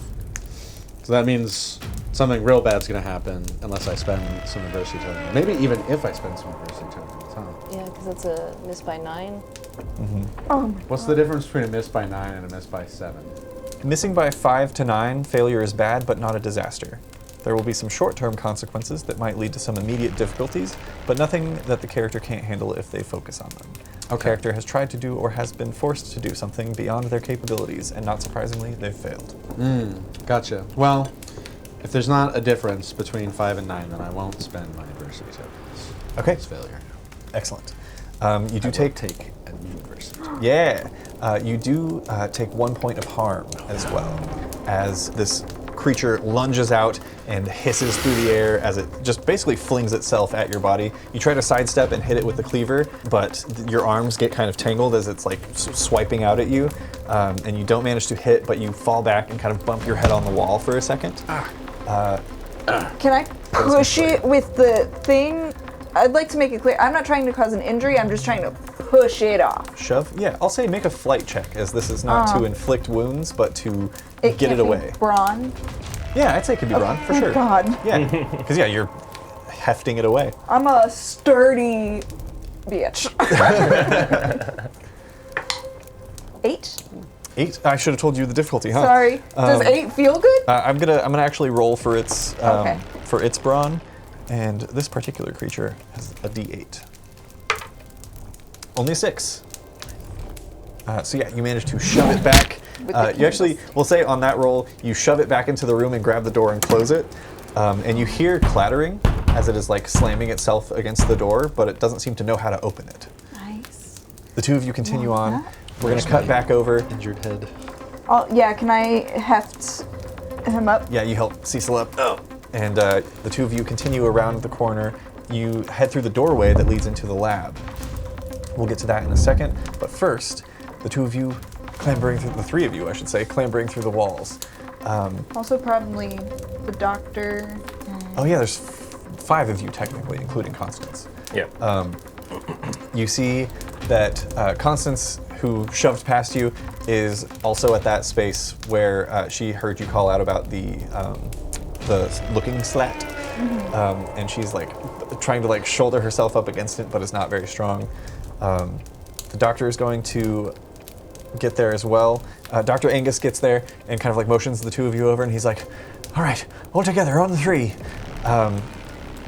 So that means something real bad's gonna happen unless I spend some adversity tokens. Maybe even if I spend some adversity tokens, huh? Yeah, because that's a miss by 9. Oh my What's the difference between a miss by 9 and a miss by 7? Missing by 5 to 9, failure is bad, but not a disaster. There will be some short-term consequences that might lead to some immediate difficulties, but nothing that the character can't handle if they focus on them. A character has tried to do or has been forced to do something beyond their capabilities, and not surprisingly, they've failed. Gotcha. Well, if there's not a difference between 5 and 9, then I won't spend my adversity tokens. Okay, It's failure. excellent. You do I will take take a new adversity. Yeah, you do take 1 point of harm as well, as this creature lunges out and hisses through the air as it just basically flings itself at your body. You try to sidestep and hit it with the cleaver, but your arms get kind of tangled as it's like swiping out at you, and you don't manage to hit, but you fall back and kind of bump your head on the wall for a second. Can I push it with the thing? I'd like to make it clear, I'm not trying to cause an injury, I'm just trying to push it off. Shove? Yeah, I'll say make a flight check, as this is not to inflict wounds, but to It get can't it be away. brawn. Yeah, I'd say it could be brawn, for Thank sure. God. Yeah, because yeah, you're hefting it away. I'm a sturdy bitch. 8? 8? I should have told you the difficulty, huh? Sorry. Does 8 feel good? I'm gonna actually roll for its Okay. for its brawn, and this particular creature has a D8. Only a 6. So yeah, you managed to shove it back. With the You actually, candles. we'll say on that roll, you shove it back into the room and grab the door and close it, and you hear clattering as it is like slamming itself against the door, but it doesn't seem to know how to open it. Nice. The two of you continue Love on. that. We're gonna cut back over. Injured head. Yeah, can I heft him up? Yeah, you help Cecil up. And the two of you continue around the corner. You head through the doorway that leads into the lab. We'll get to that in a second. But first, the two of you clambering through, the three of you, I should say, clambering through the walls. Also probably the doctor. Oh yeah, there's 5 of you technically, including Constance. Yeah. You see that Constance, who shoved past you, is also at that space where she heard you call out about the looking slat, and she's like trying to like shoulder herself up against it, but is not very strong. The doctor is going to get there as well. Dr. Angus gets there and kind of like motions the two of you over, and he's like, all right, all together on the 3.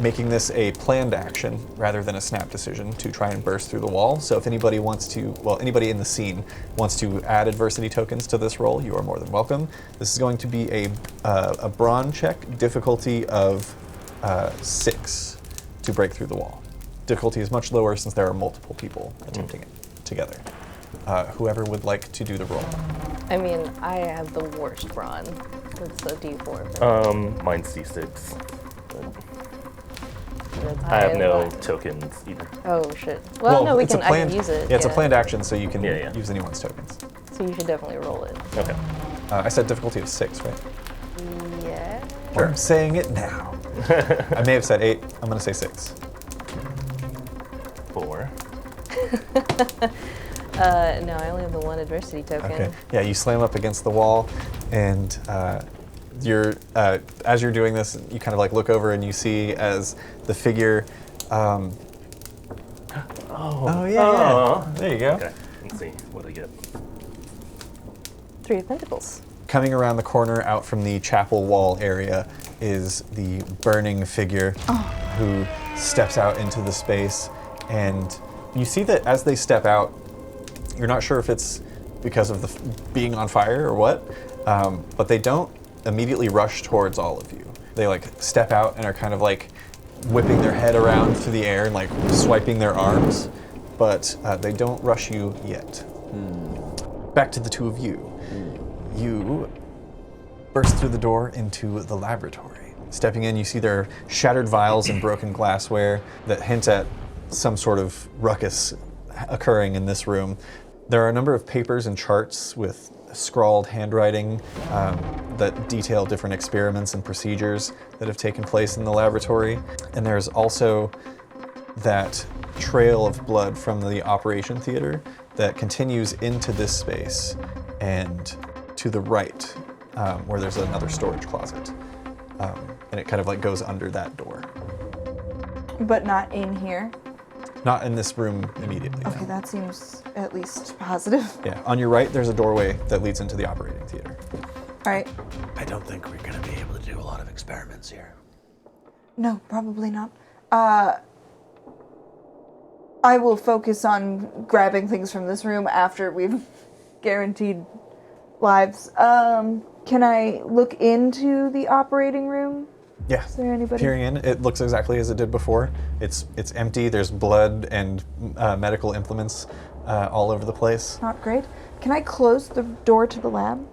Making this a planned action rather than a snap decision to try and burst through the wall. So if anybody wants to, anybody in the scene wants to add adversity tokens to this roll, you are more than welcome. This is going to be a brawn check, difficulty of 6 to break through the wall. Difficulty is much lower since there are multiple people attempting it together. Whoever would like to do the roll. I mean, I have the worst brawn. It's a D4. Mine's D6. That's I have high, no but- tokens either. Oh shit. Well, no, it's I can use it. Yeah, it's a planned action, so you can Yeah. use anyone's tokens. So you should definitely roll it. Okay. I said difficulty of 6, right? Yeah. Sure. I'm saying it now. I may have said 8. I'm going to say 6. 4. No, I only have the one adversity token. Okay. Yeah, you slam up against the wall, and you're as you're doing this, you kind of like look over and you see as the figure. Oh yeah. Aw. There you go. Okay. Let's see what I get. 3 of Pentacles. Coming around the corner out from the chapel wall area is the burning figure who steps out into the space, and you see that as they step out, you're not sure if it's because of the being on fire or what, but they don't immediately rush towards all of you. They like step out and are kind of like whipping their head around through the air and like swiping their arms, but they don't rush you yet. Back to the two of you. You burst through the door into the laboratory. Stepping in, you see there are shattered vials and broken glassware that hint at some sort of ruckus occurring in this room. There are a number of papers and charts with scrawled handwriting that detail different experiments and procedures that have taken place in the laboratory. And there's also that trail of blood from the operation theater that continues into this space and to the right, where there's another storage closet. And it kind of like goes under that door. But not in here. Not in this room immediately. Okay, no. that seems at least positive. Yeah, on your right, there's a doorway that leads into the operating theater. All right. I don't think we're going to be able to do a lot of experiments here. No, probably not. I will focus on grabbing things from this room after we've guaranteed lives. Can I look into the operating room? Yeah. Is there anybody? Peering in, it looks exactly as it did before. It's empty. There's blood and medical implements all over the place. Not great. Can I close the door to the lab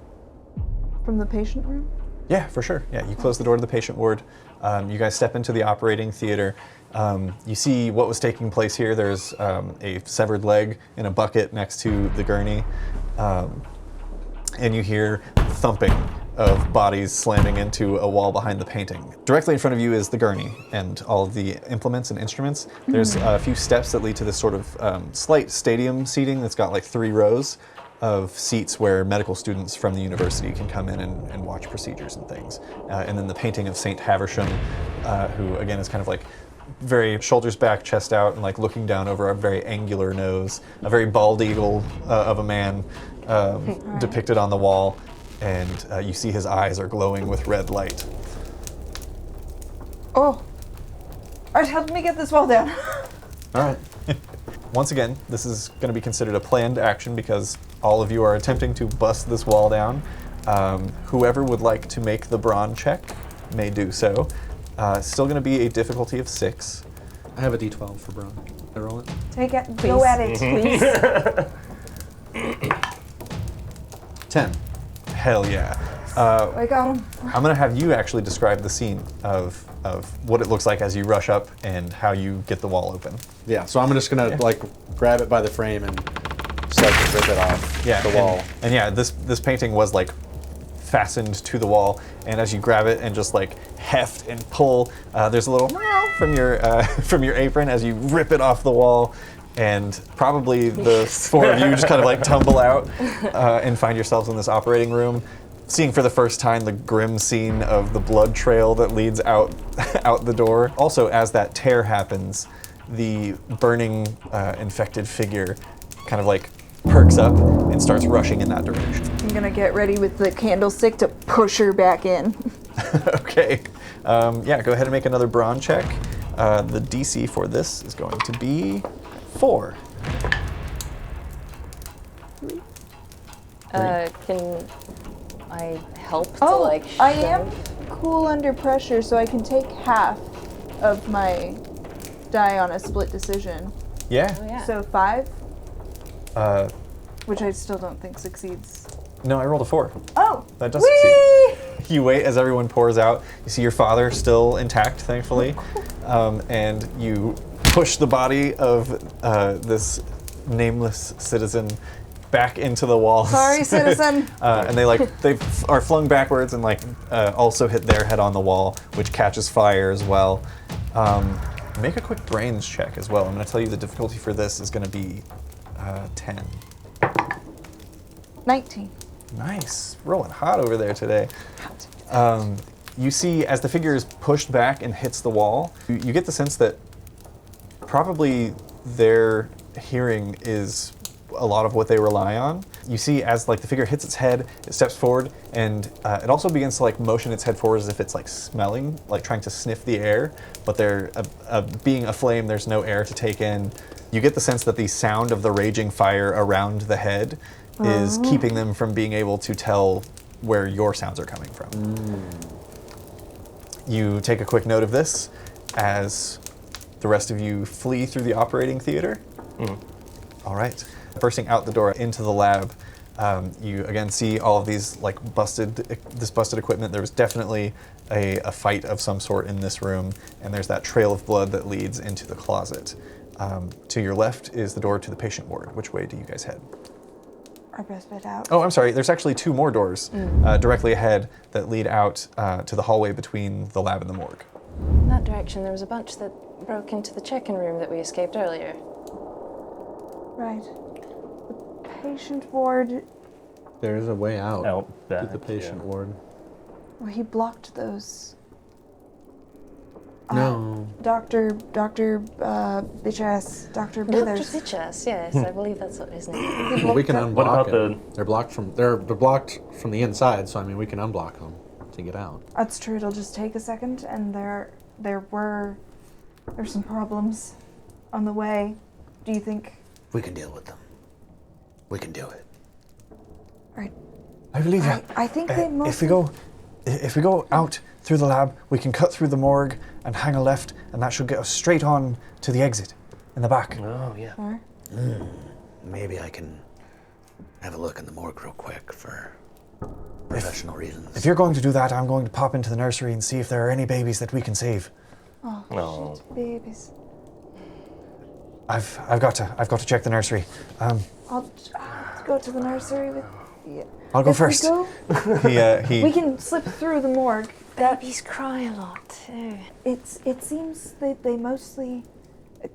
from the patient room? Yeah, for sure. Yeah, you close the door to the patient ward. You guys step into the operating theater. You see what was taking place here. There's a severed leg in a bucket next to the gurney. And you hear thumping of bodies slamming into a wall behind the painting. Directly in front of you is the gurney and all of the implements and instruments. There's a few steps that lead to this sort of slight stadium seating that's got like 3 rows of seats where medical students from the university can come in and watch procedures and things. And then the painting of Saint Haversham, who again is kind of like very shoulders back, chest out, and like looking down over a very angular nose, a very bald eagle of a man depicted on the wall. And you see his eyes are glowing with red light. Oh. All right, help me get this wall down. All right. Once again, this is going to be considered a planned action because all of you are attempting to bust this wall down. Whoever would like to make the brawn check may do so. Still going to be a difficulty of 6. I have a D12 for Braun. Can I roll it? Take it. Go at it. Please. 10. Hell yeah. I got him. I'm going to have you actually describe the scene of what it looks like as you rush up and how you get the wall open. Yeah, so I'm just gonna like grab it by the frame and start to rip it off the wall. And yeah, this painting was like fastened to the wall, and as you grab it and just like heft and pull, there's a little meow from your apron as you rip it off the wall, and probably the 4 of you just kind of like tumble out and find yourselves in this operating room, seeing for the first time the grim scene of the blood trail that leads out the door. Also, as that tear happens, the burning infected figure kind of like perks up and starts rushing in that direction. I'm gonna get ready with the candlestick to push her back in. Okay. Yeah, go ahead and make another brawn check. The DC for this is going to be 4. Can I help to Oh, like? I shove? am cool under pressure, so I can take half of my die on a split decision. Yeah. Oh, yeah. So 5, Uh, which I still don't think succeeds. no, I rolled a 4. Oh, That does whee! succeed. You wait as everyone pours out. You see your father still intact, thankfully, and you push the body of this nameless citizen back into the walls. Sorry, citizen. And they are flung backwards and also hit their head on the wall, which catches fire as well. Make a quick brains check as well. I'm going to tell you the difficulty for this is going to be 10. 19. Nice, rolling hot over there today. You see, as the figure is pushed back and hits the wall, you get the sense that probably their hearing is a lot of what they rely on. You see, as the figure hits its head, it steps forward, and it also begins to motion its head forward as if it's smelling, trying to sniff the air. But they're being a flame, there's no air to take in. You get the sense that the sound of the raging fire around the head is keeping them from being able to tell where your sounds are coming from. You take a quick note of this as the rest of you flee through the operating theater. All right. Bursting out the door into the lab, you again see all of these busted equipment. There was definitely a fight of some sort in this room, and there's that trail of blood that leads into the closet. To your left is the door to the patient ward. Which way do you guys head? Our best bet out. Oh, I'm sorry. There's actually 2 more doors directly ahead that lead out to the hallway between the lab and the morgue. In that direction, there was a bunch that broke into the check-in room that we escaped earlier. Right. The patient ward. There's a way out Out to back, the patient yeah. ward. Well, he blocked those. No. Dr. Bitch Ass. Dr. Dr. Bithers. Bitchas, yes, I believe that's what his name is. Well, we can unblock What about it. They're blocked from they're blocked from the inside, so I mean we can unblock them to get out. That's true. It'll just take a second, and there's some problems on the way. Do you think? We can deal with them. We can do it. Right. I believe you. I think they mostly. If we go out through the lab, we can cut through the morgue and hang a left, and that should get us straight on to the exit in the back. Oh, yeah. Sure. Maybe I can have a look in the morgue real quick for professional reasons. If you're going to do that, I'm going to pop into the nursery and see if there are any babies that we can save. Oh, No. shit, babies. I've got to check the nursery. I'll go to the nursery with. Yeah. I'll go If first. We, go, we can slip through the morgue. Babies cry a lot too. It seems that they mostly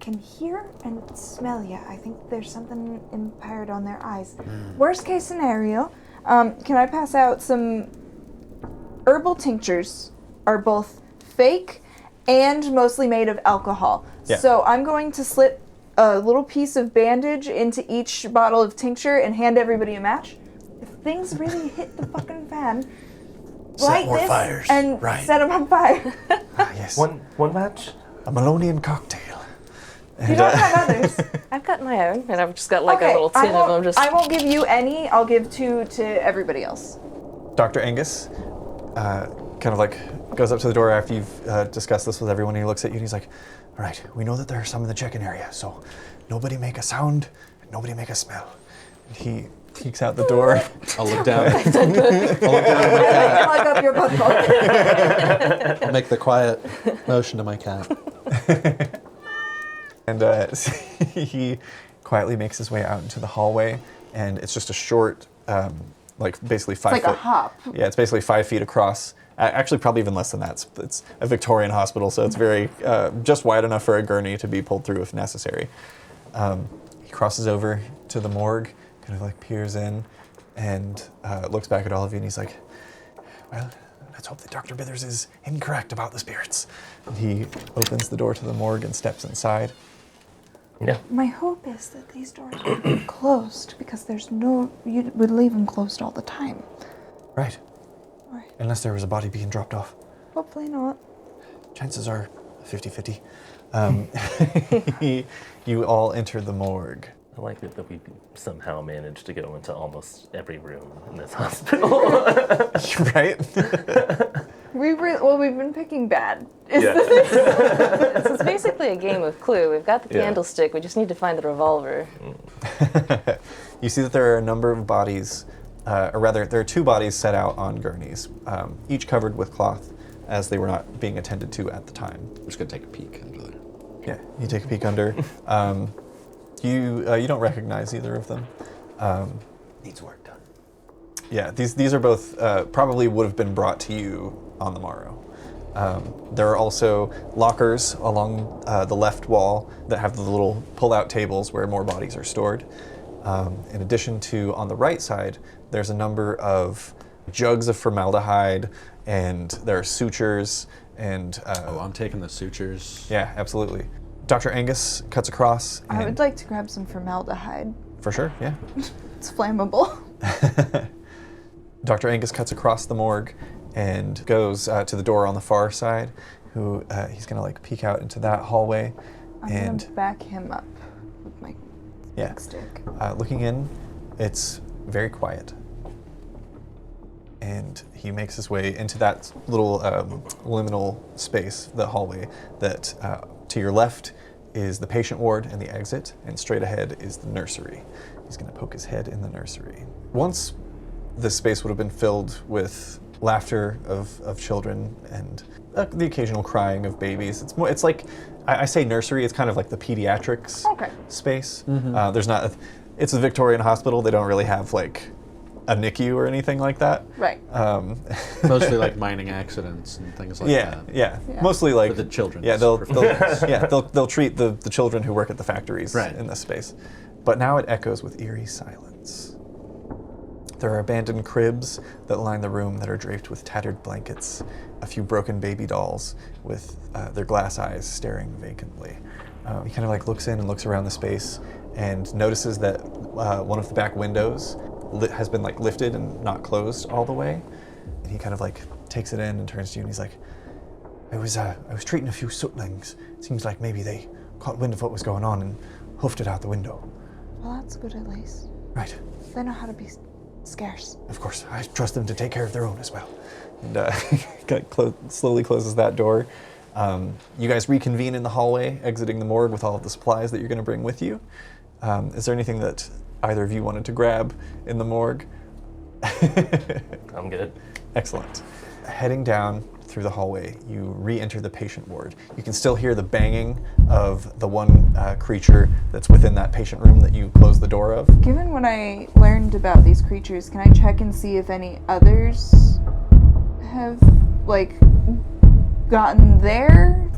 can hear and smell you. I think there's something impaired on their eyes. Worst case scenario, can I pass out some herbal tinctures? Are both fake and mostly made of alcohol. Yeah. So I'm going to slip a little piece of bandage into each bottle of tincture and hand everybody a match. If things really hit the fucking fan, light more this fires. and Right. set them on fire. Yes. One match? A Malonian cocktail. You don't have others. I've got my own, and I've just got like a little I tin of them. Just I won't give you any. I'll give 2 to everybody else. Dr. Angus kind of goes up to the door after you've discussed this with everyone. He looks at you and he's like, All right, we know that there are some in the check-in area, so nobody make a sound and nobody make a smell. he peeks out the door. I'll look down. I'll look down at my cat. Plug up your butt. I'll make the quiet motion to my cat. And he quietly makes his way out into the hallway, and it's just a short, basically 5 It's like foot. a hop. Yeah, it's basically 5 feet across. Actually, probably even less than that. It's a Victorian hospital, so it's very just wide enough for a gurney to be pulled through if necessary. He crosses over to the morgue, kind of peers in, and looks back at all of you, and he's like, Well, let's hope that Dr. Bithers is incorrect about the spirits. and he opens the door to the morgue and steps inside. Yeah. My hope is that these doors would be closed because you would leave them closed all the time. Right. Right. Unless there was a body being dropped off. Hopefully not. Chances are 50-50. You all enter the morgue. I like it that we somehow managed to go into almost every room in this hospital. Right? We've been picking bad. So it's basically a game of Clue. We've got the candlestick. We just need to find the revolver. You see that there are a number of bodies, or rather, there are 2 bodies set out on gurneys, each covered with cloth, as they were not being attended to at the time. I'm just gonna take a peek under there. Yeah, you take a peek under. You don't recognize either of them. Needs work done. Yeah, these are both probably would have been brought to you on the morrow. There are also lockers along the left wall that have the little pull-out tables where more bodies are stored. In addition to, on the right side, there's a number of jugs of formaldehyde, and there are sutures, and... I'm taking the sutures. Yeah, absolutely. Dr. Angus cuts across. I would like to grab some formaldehyde. For sure, yeah. It's flammable. Dr. Angus cuts across the morgue and goes to the door on the far side. He's gonna like peek out into that hallway, I'm gonna back him up with my big stick. Looking in, it's very quiet, and he makes his way into that little liminal space, the hallway that to your left is the patient ward and the exit, and straight ahead is the nursery. He's gonna poke his head in the nursery. Once this space would have been filled with laughter of children and the occasional crying of babies. It's like, I say nursery, it's kind of like the pediatrics space. There's not, it's a Victorian hospital, they don't really have like a NICU or anything like that. Right. Mostly like mining accidents and things like that. Yeah. Mostly like for the children. Yeah, they'll treat the children who work at the factories in this space. But now it echoes with eerie silence. There are abandoned cribs that line the room that are draped with tattered blankets, a few broken baby dolls with their glass eyes staring vacantly. He kind of like looks in and looks around the space and notices that one of the back windows has been like lifted and not closed all the way. And he kind of like takes it in and turns to you and he's like, I was treating a few sootlings. It seems like maybe they caught wind of what was going on and hoofed it out the window. Well, that's good at least. Right. They know how to be scarce. Of course, I trust them to take care of their own as well. And slowly closes that door. You guys reconvene in the hallway, exiting the morgue with all of the supplies that you're going to bring with you. Is there anything that either of you wanted to grab in the morgue? I'm good. Excellent. Heading down through the hallway, you re-enter the patient ward. You can still hear the banging of the one creature that's within that patient room that you closed the door of. Given what I learned about these creatures, can I check and see if any others have, like, gotten there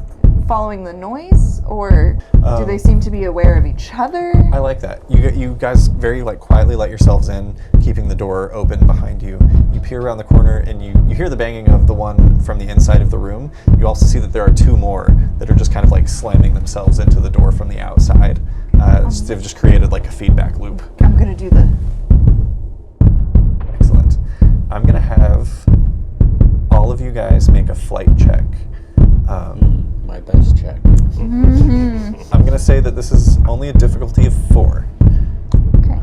following the noise? Or do they seem to be aware of each other? I like that. You guys very like quietly let yourselves in, keeping the door open behind you. You peer around the corner and you hear the banging of the one from the inside of the room. You also see that there are 2 more that are just kind of like slamming themselves into the door from the outside. They've just created like a feedback loop. I'm gonna do the... Excellent. I'm gonna have all of you guys make a flight check. My best check. I'm going to say that this is only a difficulty of 4. Okay.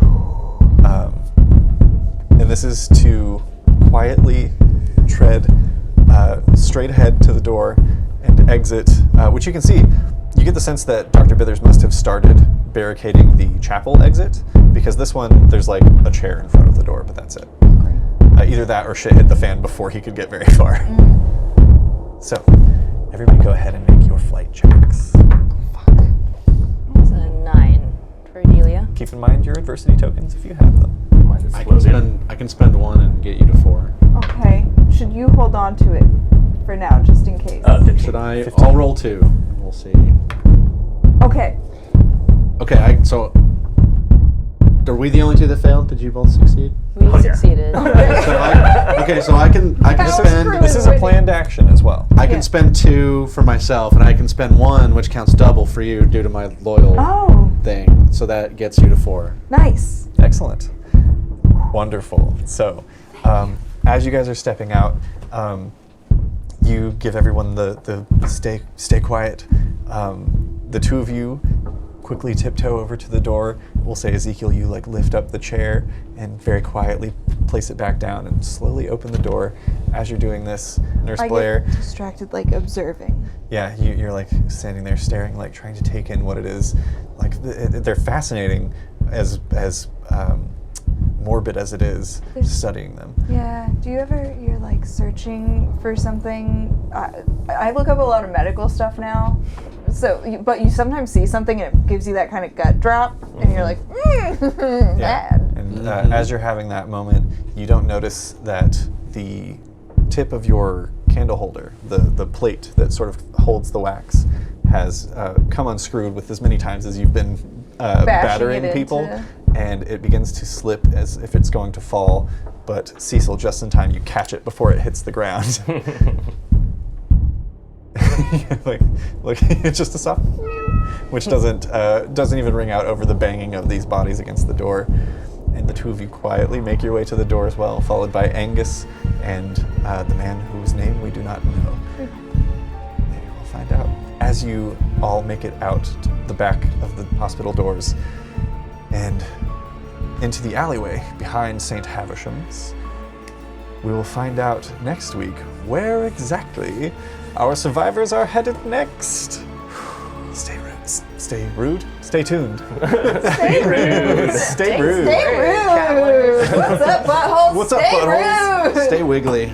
And this is to quietly tread straight ahead to the door and exit, which you can see. You get the sense that Dr. Bithers must have started barricading the chapel exit, because this one, there's like a chair in front of the door, but that's it. Either that or shit hit the fan before he could get very far. So, everybody go ahead and make your flight checks. It's a 9 for Adelia. Keep in mind your adversity tokens if you have them. Mine is I floating. can spend 1 and get you to 4. Okay. Should you hold on to it for now, just in case? 15. Should I? 15. I'll roll 2. We'll see. Okay. Okay. So, are we the only 2 that failed? Did you both succeed? We yeah. succeeded. So I can That was spend. true. This is a planned action as well. I can can spend 2 for myself, and I can spend 1, which counts double for you due to my loyal thing. So that gets you to 4. Nice. Excellent. Wonderful. So, as you guys are stepping out, you give everyone the stay quiet. The two of you quickly tiptoe over to the door. We'll say, Ezekiel, you lift up the chair and very quietly place it back down and slowly open the door. As you're doing this, Nurse Blair. Get distracted, observing. Yeah, you're standing there staring, trying to take in what it is. They're fascinating, as morbid as it is, studying them. Yeah. Do you ever, you're searching for something? I look up a lot of medical stuff now. So, but you sometimes see something and it gives you that kind of gut drop, and you're like, bad. And as you're having that moment, you don't notice that the tip of your candle holder, the plate that sort of holds the wax, has come unscrewed with as many times as you've been battering people, and it begins to slip as if it's going to fall. But Cecil, just in time, you catch it before it hits the ground. Look, it's just a soft, which doesn't even ring out over the banging of these bodies against the door. And the two of you quietly make your way to the door as well, followed by Angus and the man whose name we do not know. Maybe we'll find out. As you all make it out to the back of the hospital doors and into the alleyway behind St. Haversham's, we will find out next week where exactly our survivors are headed next. Stay rude. Stay rude. Stay tuned. Stay rude. Stay rude. Stay rude. What's up, buttholes? What's up, Stay buttholes? rude. Stay wiggly.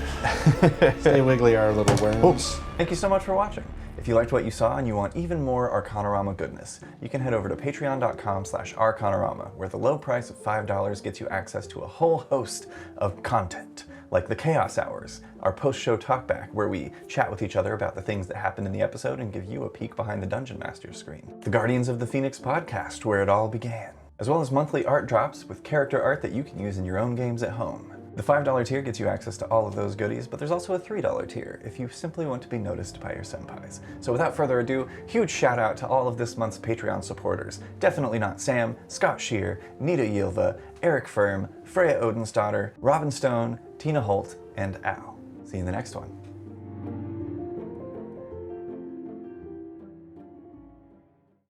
Stay wiggly, our little worms. Thank you so much for watching. If you liked what you saw and you want even more Arcanarama goodness, you can head over to patreon.com/Arcanarama, where the low price of $5 gets you access to a whole host of content, like the Chaos Hours, our post-show talkback, where we chat with each other about the things that happened in the episode and give you a peek behind the Dungeon Master's screen. The Guardians of the Phoenix podcast, where it all began, as well as monthly art drops with character art that you can use in your own games at home. The $5 tier gets you access to all of those goodies, but there's also a $3 tier if you simply want to be noticed by your senpais. So without further ado, huge shout out to all of this month's Patreon supporters. Definitely Not Sam, Scott Shear, Nita Yilva, Eric Firm, Freya Odensdottir, Robin Stone, Tina Holt, and Al. See you in the next one.